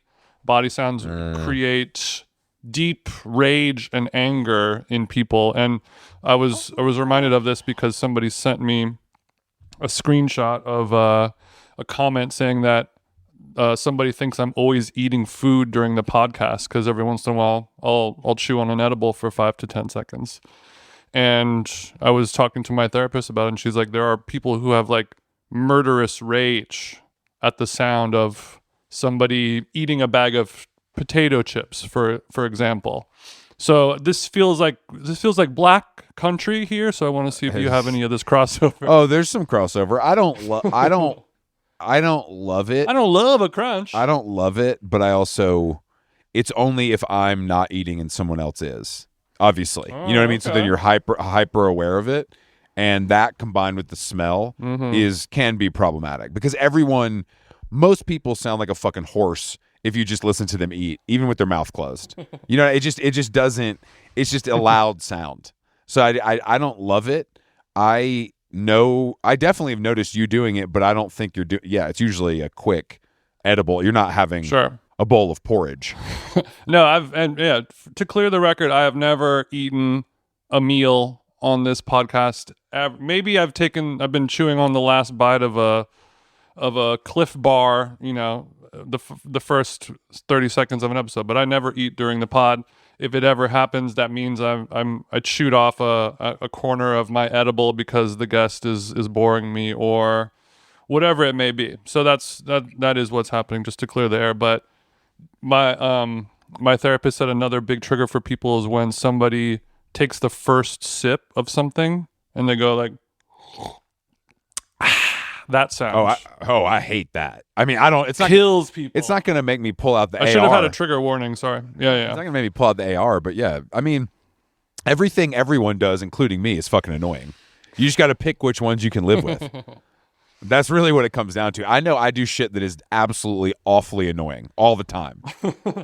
sounds create deep rage and anger in people. And I was reminded of this because somebody sent me a screenshot of a comment saying that somebody thinks I'm always eating food during the podcast because every once in a while I'll chew on an edible for 5 to 10 seconds. And I was talking to my therapist about it, and she's like, there are people who have like murderous rage at the sound of somebody eating a bag of potato chips, for example. So this feels like black country here. So I want to see if you have any of this crossover. Oh, there's some crossover. I don't love it. I don't love a crunch. I don't love it, but it's only if I'm not eating and someone else is. Obviously, you know what I mean. Okay. So then you're hyper aware of it. And that combined with the smell can be problematic because most people sound like a fucking horse if you just listen to them eat, even with their mouth closed. You know, it just doesn't. It's just a loud sound. So I don't love it. I definitely have noticed you doing it, but I don't think you're doing. Yeah, it's usually a quick edible. You're not having a bowl of porridge. No, to clear the record, I have never eaten a meal on this podcast. Maybe I've been chewing on the last bite of a Cliff Bar, you know, the first 30 seconds of an episode, but I never eat during the pod. If it ever happens, that means I chewed off a corner of my edible because the guest is boring me or whatever it may be. So that is what's happening, just to clear the air. But my therapist said another big trigger for people is when somebody takes the first sip of something and they go like, that sound. I hate that. I mean, it's not kills people. It's not going to make me pull out the AR. I should have had a trigger warning. Sorry. Yeah. It's not going to make me pull out the AR, but yeah. I mean, everything everyone does, including me, is fucking annoying. You just got to pick which ones you can live with. That's really what it comes down to. I know I do shit that is absolutely awfully annoying all the time.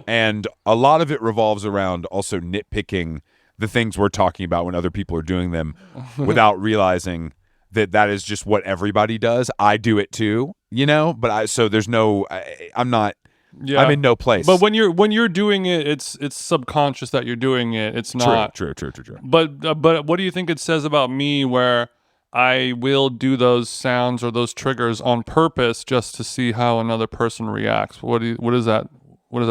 And a lot of it revolves around also nitpicking the things we're talking about when other people are doing them without realizing that is just what everybody does. I do it too, you know, but I'm not Yeah. I'm in no place. But when you're doing it, it's subconscious that you're doing it. It's not. True. But what do you think it says about me where I will do those sounds or those triggers on purpose just to see how another person reacts? What does that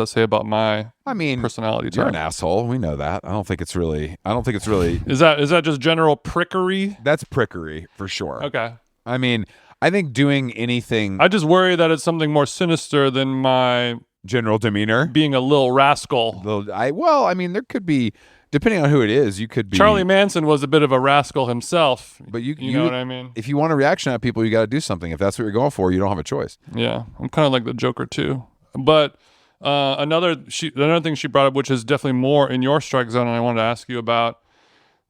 say about my personality you're type? an asshole. We know that. I don't think it's really. Is that just general prickery? That's prickery for sure. Okay. I mean, I think doing anything. I just worry that it's something more sinister than my general demeanor, being a little rascal. There could be, depending on who it is, you could be. Charlie Manson was a bit of a rascal himself. But you know what I mean? If you want a reaction at people, you got to do something. If that's what you're going for, you don't have a choice. Yeah, I'm kind of like the Joker too. But another thing she brought up, which is definitely more in your strike zone, and I wanted to ask you about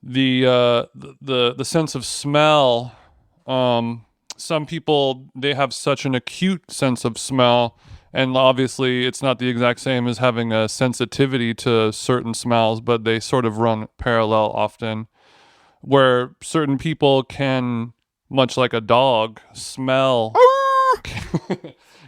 the sense of smell. Some people, they have such an acute sense of smell, and obviously it's not the exact same as having a sensitivity to certain smells, but they sort of run parallel often, where certain people can, much like a dog,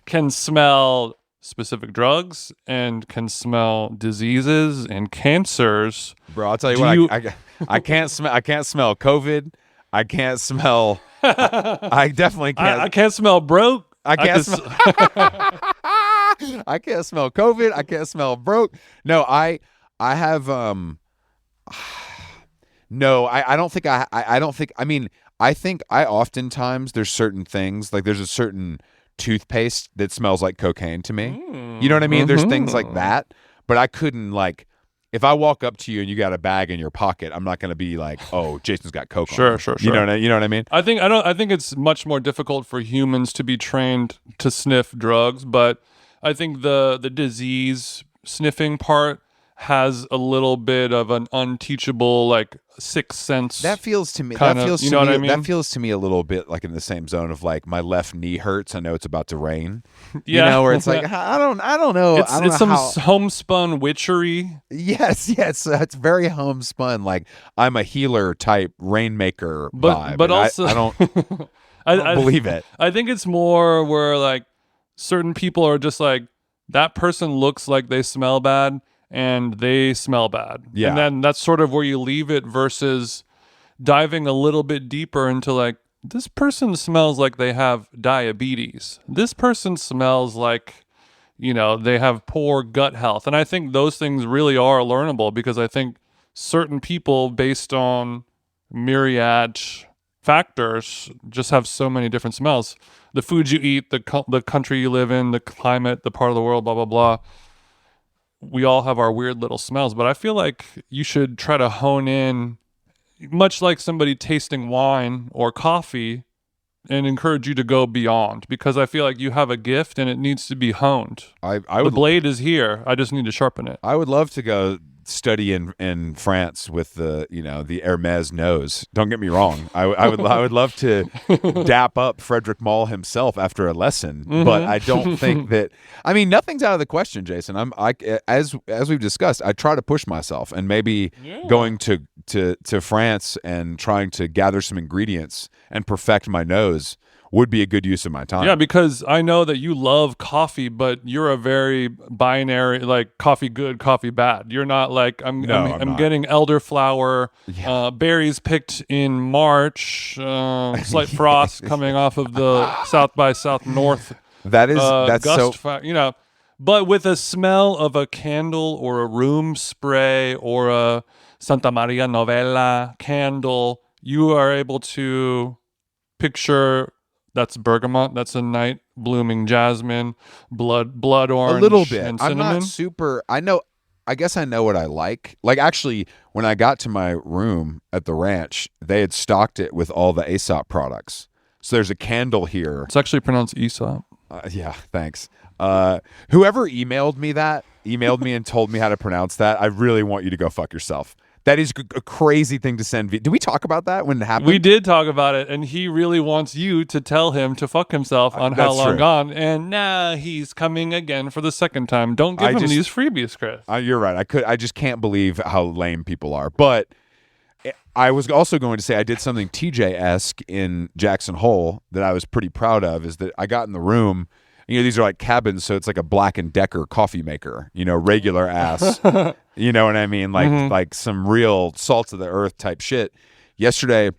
can smell specific drugs and can smell diseases and cancers. Bro, I'll tell you I can't smell COVID. I can't smell. I definitely can't. I can't smell broke. I can't smell. I can't smell COVID. I can't smell broke. No, I have. No, I don't think I don't think. I mean, I think I oftentimes there's certain things, like there's a certain toothpaste that smells like cocaine to me. You know what I mean? There's things like that, but I couldn't, like, if I walk up to you and you got a bag in your pocket, I'm not going to be like, "Oh, Jason's got coke." Sure. You know what I mean? I think it's much more difficult for humans to be trained to sniff drugs, but I think the disease sniffing part has a little bit of an unteachable, like, sixth sense. That feels to me. What I mean? That feels to me a little bit like in the same zone of, like, my left knee hurts. I know it's about to rain. Yeah. You know, where it's like I don't know. It's some homespun witchery. Yes. It's very homespun. Like, I'm a healer type rainmaker vibe. But also I don't believe it. I think it's more where, like, certain people are just like, that person looks like they smell bad and they smell bad. Yeah. And then that's sort of where you leave it versus diving a little bit deeper into, like, this person smells like they have diabetes. This person smells like, you know, they have poor gut health. And I think those things really are learnable, because I think certain people, based on myriad factors, just have so many different smells. The food you eat, the country you live in, the climate, the part of the world, blah, blah, blah. We all have our weird little smells, but I feel like you should try to hone in, much like somebody tasting wine or coffee, and encourage you to go beyond, because I feel like you have a gift and it needs to be honed. The blade is here. I just need to sharpen it. I would love to go study in France with the Hermes nose. Don't get me wrong. I would love to dap up Frederick Mall himself after a lesson, but I don't think that. I mean, nothing's out of the question, Jason. As we've discussed, I try to push myself, and maybe going to France and trying to gather some ingredients and perfect my nose would be a good use of my time. Yeah, because I know that you love coffee, but you're a very binary, like, coffee good, coffee bad. You're not like, I'm getting elderflower, berries picked in March, slight frost coming off of the South by South North. That's gust so. But with a smell of a candle or a room spray or a Santa Maria Novella candle, you are able to picture. That's bergamot. That's a night blooming jasmine, blood orange, a little bit. And cinnamon. I'm not super. I guess I know what I like. Like, actually, when I got to my room at the ranch, they had stocked it with all the Aesop products. So there's a candle here. It's actually pronounced Aesop. Yeah, thanks. Whoever emailed me and told me how to pronounce that, I really want you to go fuck yourself. That is a crazy thing to send. Did we talk about that when it happened? We did talk about it, and he really wants you to tell him to fuck himself on How Long Gone, and now he's coming again for the second time. Don't give him these freebies, Chris. You're right. I just can't believe how lame people are. But I was also going to say I did something TJ-esque in Jackson Hole that I was pretty proud of, is that I got in the room, these are like cabins, so it's like a Black & Decker coffee maker, regular ass, you know what I mean? Like some real salt of the earth type shit. Yesterday,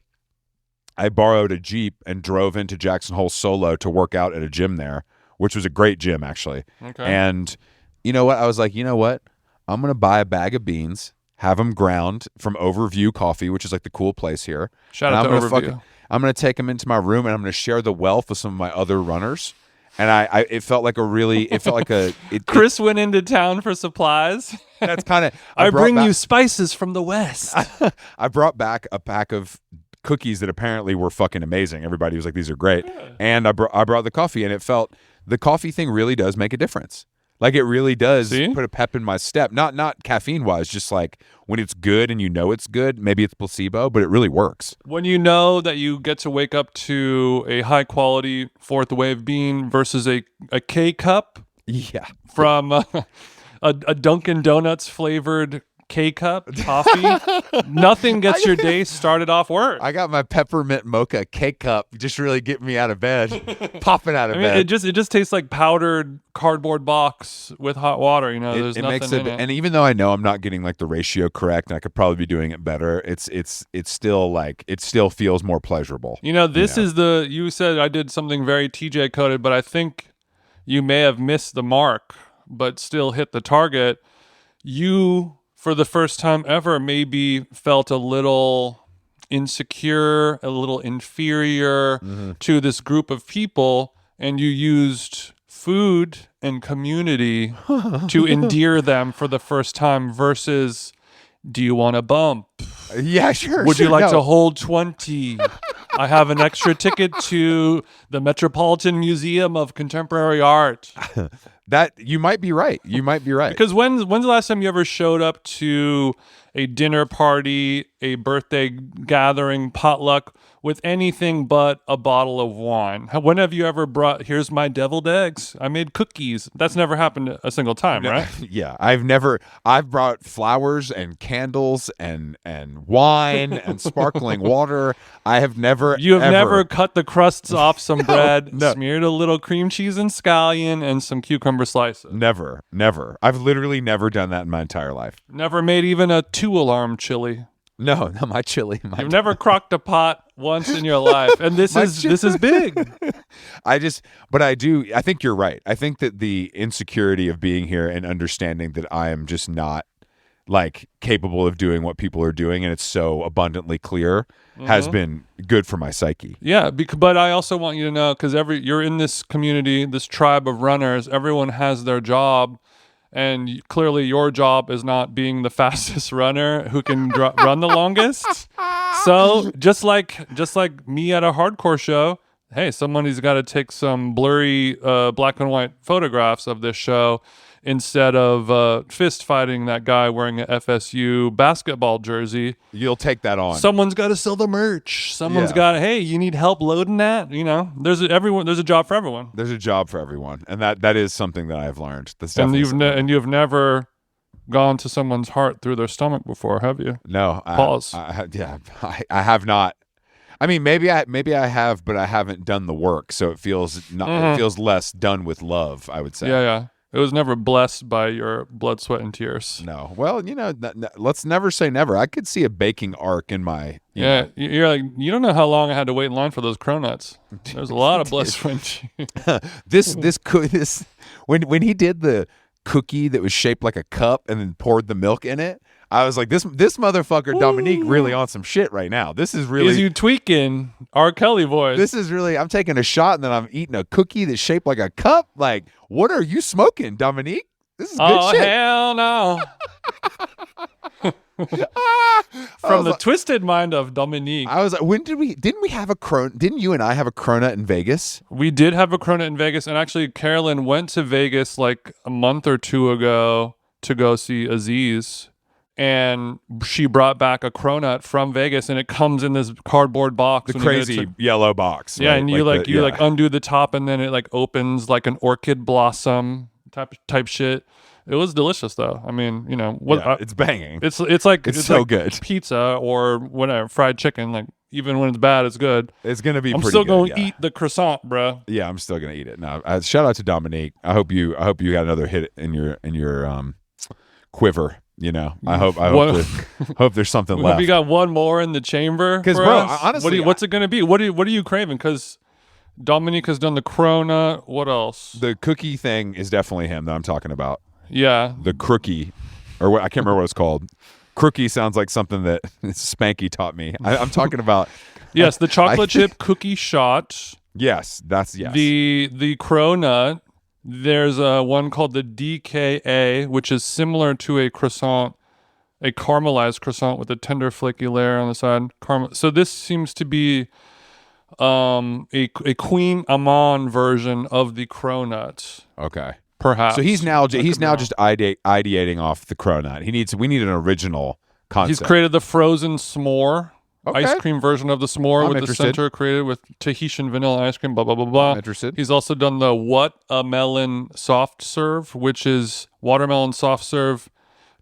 I borrowed a Jeep and drove into Jackson Hole solo to work out at a gym there, which was a great gym, actually. Okay. And you know what? I was like, you know what? I'm going to buy a bag of beans, have them ground from Overview Coffee, which is like the cool place here. Shout out to Overview. I'm going to take them into my room and I'm going to share the wealth with some of my other runners. And it felt like Chris went into town for supplies. That's kind of, I bring you spices from the West. I brought back a pack of cookies that apparently were fucking amazing. Everybody was like, these are great. Yeah. And I brought the coffee, and it felt, the coffee thing really does make a difference. Like, it really does put a pep in my step. Not caffeine wise, just like when it's good and it's good, maybe it's placebo, but it really works. When you know that you get to wake up to a high quality fourth wave bean versus a K cup. Yeah. From a Dunkin' Donuts flavored K-cup coffee. Nothing gets your day started off work. I got my peppermint mocha K-cup, just really getting me out of bed, popping out of bed. It just tastes like powdered cardboard box with hot water. There's nothing makes in it. And even though I know I'm not getting like the ratio correct, and I could probably be doing it better, it's still like, it still feels more pleasurable. You said I did something very TJ coded, but I think you may have missed the mark, but still hit the target. You, for the first time ever, maybe felt a little insecure, a little inferior to this group of people, and you used food and community to endear them for the first time versus, do you want a bump? Yeah, sure. Would you like to hold 20? I have an extra ticket to the Metropolitan Museum of Contemporary Art. That you might be right. Because when's the last time you ever showed up to a dinner party, a birthday gathering, potluck with anything but a bottle of wine? When have you ever brought, here's my deviled eggs, I made cookies? That's never happened a single time, right? Yeah, I've brought flowers and candles and wine and sparkling water. You have never cut the crusts off some bread, smeared a little cream cheese and scallion and some cucumber slices. Never. I've literally never done that in my entire life. Never made even a 2-alarm chili. No, my chili. You've never crocked a pot once in your life, and this is big. I think you're right. I think that the insecurity of being here and understanding that I am just not like capable of doing what people are doing, and it's so abundantly clear, has been good for my psyche. Yeah, but I also want you to know, because you're in this community, this tribe of runners, everyone has their job. And clearly your job is not being the fastest runner who can run the longest. So just like me at a hardcore show, hey, somebody's got to take some blurry black and white photographs of this show instead of fist fighting that guy wearing an FSU basketball jersey. You'll take that on. Someone's got to sell the merch. Someone's got, hey, you need help loading that? There's a job for everyone. There's a job for everyone. And that is something that I've learned. That's and definitely you've never gone to someone's heart through their stomach before, have you? No. Pause. I have not. I mean, maybe I have, but I haven't done the work. So it feels it feels less done with love, I would say. Yeah. It was never blessed by your blood, sweat, and tears. No. Well, let's never say never. I could see a baking arc in my... You're like, you don't know how long I had to wait in line for those cronuts. There's a lot of blood, sweat, and tears. When he did the cookie that was shaped like a cup and then poured the milk in it, I was like, this motherfucker Domenique really on some shit right now. This is really... Is you tweaking R. Kelly voice. This is really... I'm taking a shot and then I'm eating a cookie that's shaped like a cup. Like, what are you smoking, Domenique? This is good shit. Oh, hell no. From the twisted mind of Domenique. I was like, didn't we have a cronut? Didn't you and I have a cronut in Vegas? We did have a cronut in Vegas. And actually, Carolyn went to Vegas like a month or two ago to go see Aziz. And she brought back a cronut from Vegas, and it comes in this cardboard box. The crazy yellow box. Yeah, right? and you undo the top, and then it like opens like an orchid blossom type shit. It was delicious, though. I mean, it's banging. It's like so good. Pizza or whatever, fried chicken. Like, even when it's bad, it's good. It's gonna be. I'm pretty still good, going to yeah. eat the croissant, bro. Yeah, I'm still gonna eat it. Now, shout out to Dominique. I hope you got another hit in your quiver. You know, I hope hope there's something left. Have you got one more in the chamber? Because, for bro, us? honestly, what's it going to be? What are you craving? Because Dominique has done the Corona. What else? The cookie thing is definitely him that I'm talking about. Yeah, The crookie, or what, I can't remember what it's called. Crookie sounds like something that Spanky taught me. I'm talking about. Yes, the chocolate chip cookie shot. Yes, that's yes. The Corona. There's one called the DKA, which is similar to a croissant, a caramelized croissant with a tender flaky layer on the side. So this seems to be a Queen Amman version of the cronut, Okay. perhaps. So he's now just ideating off the cronut. We need an original concept. He's created the frozen s'more. Okay. Ice cream version of the s'more I'm with interested. the center created with Tahitian vanilla ice cream, blah, blah, blah, blah. I'm interested. He's also done the What a Melon soft serve, which is watermelon soft serve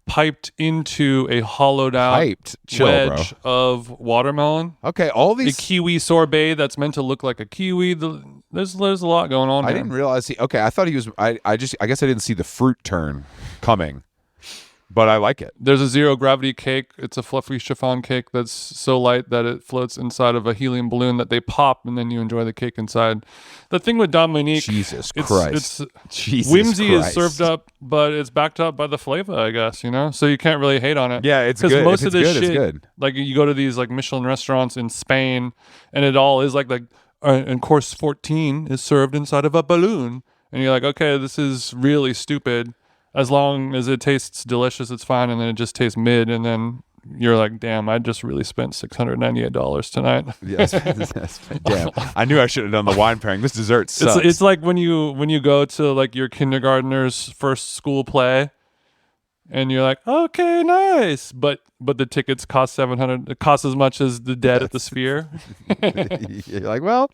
piped into a hollowed out Chill, wedge bro. of watermelon. Okay, all A these. kiwi sorbet that's meant to look like a kiwi. There's a lot going on I here. didn't realize. I thought he was. I guess I didn't see the fruit turn coming, but I like it. There's a zero gravity cake. It's a fluffy chiffon cake that's so light that it floats inside of a helium balloon that they pop, and then you enjoy the cake inside. The thing with Dominique, Jesus it's Christ. Jesus whimsy Christ. is served up, but it's backed up by the flavor, I guess, you know? So you can't really hate on it. Yeah, it's 'Cause good. most If of it's this good, it's shit, good. like you go to these like Michelin restaurants in Spain, and it all is like and course 14 is served inside of a balloon. And you're like, okay, this is really stupid. As long as it tastes delicious, it's fine. And then it just tastes mid. And then you're like, damn, I just really spent $698 tonight. Yes. Damn. I knew I should have done the wine pairing. This dessert sucks. It's like when you go to like your kindergartner's first school play, and you're like, okay, nice, but the tickets cost $700. It costs as much as the dead at the Sphere. You're like, well,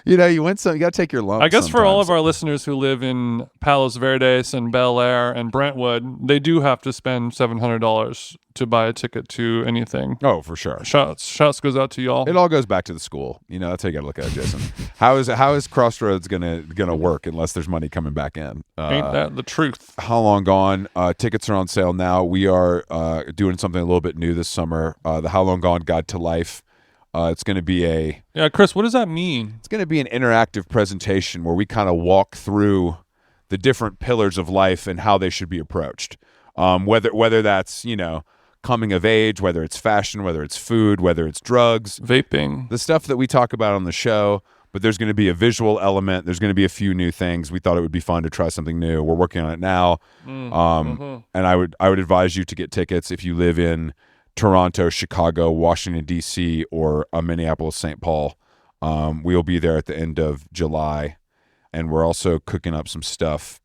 you win some. You got to take your lumps. I guess for all sometimes. of our listeners who live in Palos Verdes and Bel Air and Brentwood, they do have to spend $700 to buy a ticket to anything. Oh, for sure. Shouts goes out to y'all. It all goes back to the school. That's how you got to look at it, Jason. How is Crossroads gonna work unless there's money coming back in? Ain't that the truth? How Long Gone? Tickets are on sale now. We are doing something a little bit new this summer. The How Long Gone Guide to Life. It's going to be Yeah, Chris, what does that mean? It's going to be an interactive presentation where we kind of walk through the different pillars of life and how they should be approached. Whether that's coming of age, whether it's fashion, whether it's food, whether it's drugs, Vaping. the stuff that we talk about on the show. But there's going to be a visual element. There's going to be a few new things. We thought it would be fun to try something new. We're working on it now. And I would advise you to get tickets if you live in Toronto, Chicago, Washington, D.C., or Minneapolis, St. Paul. We'll be there at the end of July. And we're also cooking up some stuff.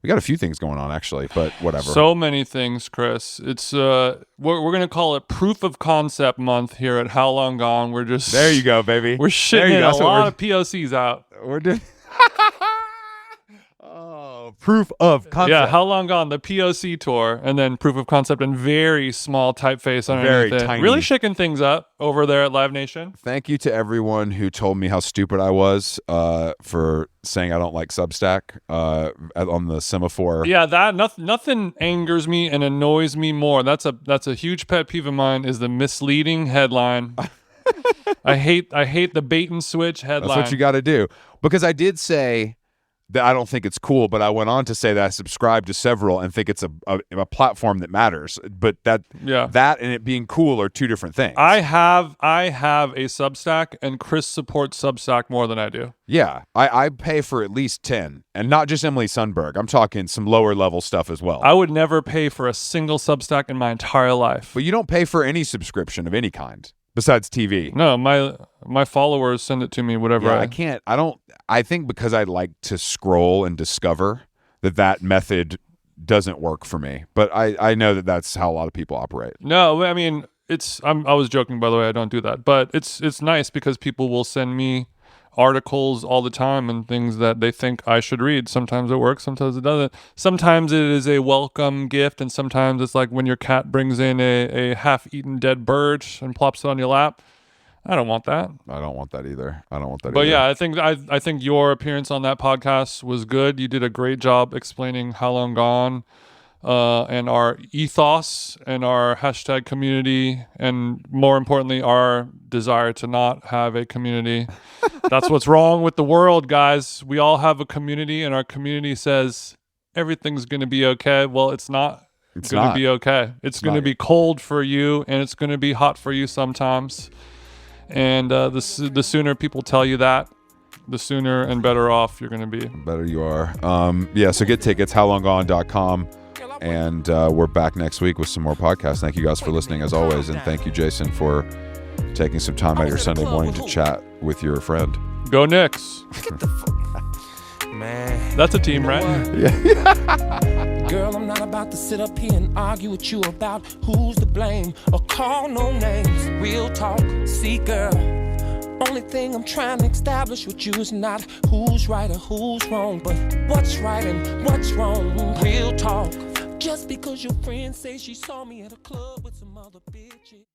We got a few things going on, actually, but whatever. So many things, Chris. It's we're going to call it Proof of Concept Month here at How Long Gone. We're just There you go, baby. We're There you shitting go. a That's what lot of POCs out. we're doing. Oh, proof of concept. Yeah, How Long Gone, the POC tour, and then Proof of Concept and very small typeface underneath Very it. tiny. Really shaking things up over there at Live Nation. Thank you to everyone who told me how stupid I was for saying I don't like Substack on the semaphore. Yeah, that nothing angers me and annoys me more. That's a huge pet peeve of mine is the misleading headline. I hate the bait and switch headline. That's what you got to do. Because I did say that I don't think it's cool, but I went on to say that I subscribe to several and think it's a platform that matters. But that and it being cool are two different things. I have a Substack, and Chris supports Substack more than I do. Yeah, I pay for at least 10, and not just Emily Sundberg. I'm talking some lower level stuff as well. I would never pay for a single Substack in my entire life. But you don't pay for any subscription of any kind besides TV. No, my followers send it to me, whatever. Yeah, I think because I like to scroll and discover that method doesn't work for me. But I know that that's how a lot of people operate. No, I mean, I was joking, by the way. I don't do that. But it's nice because people will send me articles all the time and things that they think I should read. Sometimes it works, sometimes it doesn't. Sometimes it is a welcome gift, and sometimes it's like when your cat brings in a half-eaten dead bird and plops it on your lap. I don't want that. I don't want that either. But yeah, I think your appearance on that podcast was good. You did a great job explaining How Long Gone, and our ethos and our hashtag community, and more importantly, our desire to not have a community. That's what's wrong with the world, guys. We all have a community, and our community says everything's going to be okay. Well, it's not going to be okay. It's going to be cold for you, and it's going to be hot for you sometimes. And the sooner people tell you that, the sooner and better off you're going to be. Better you are. So get tickets, howlonggone.com. And we're back next week with some more podcasts. Thank you guys for listening as always. And thank you, Jason, for taking some time out of your Sunday morning to chat with your friend. Go Knicks. Man. That's a team, right? Yeah. Girl, I'm not about to sit up here and argue with you about who's to blame or call no names. Real talk. See, girl, only thing I'm trying to establish with you is not who's right or who's wrong, but what's right and what's wrong. Real talk. Just because your friend says she saw me at a club with some other bitches.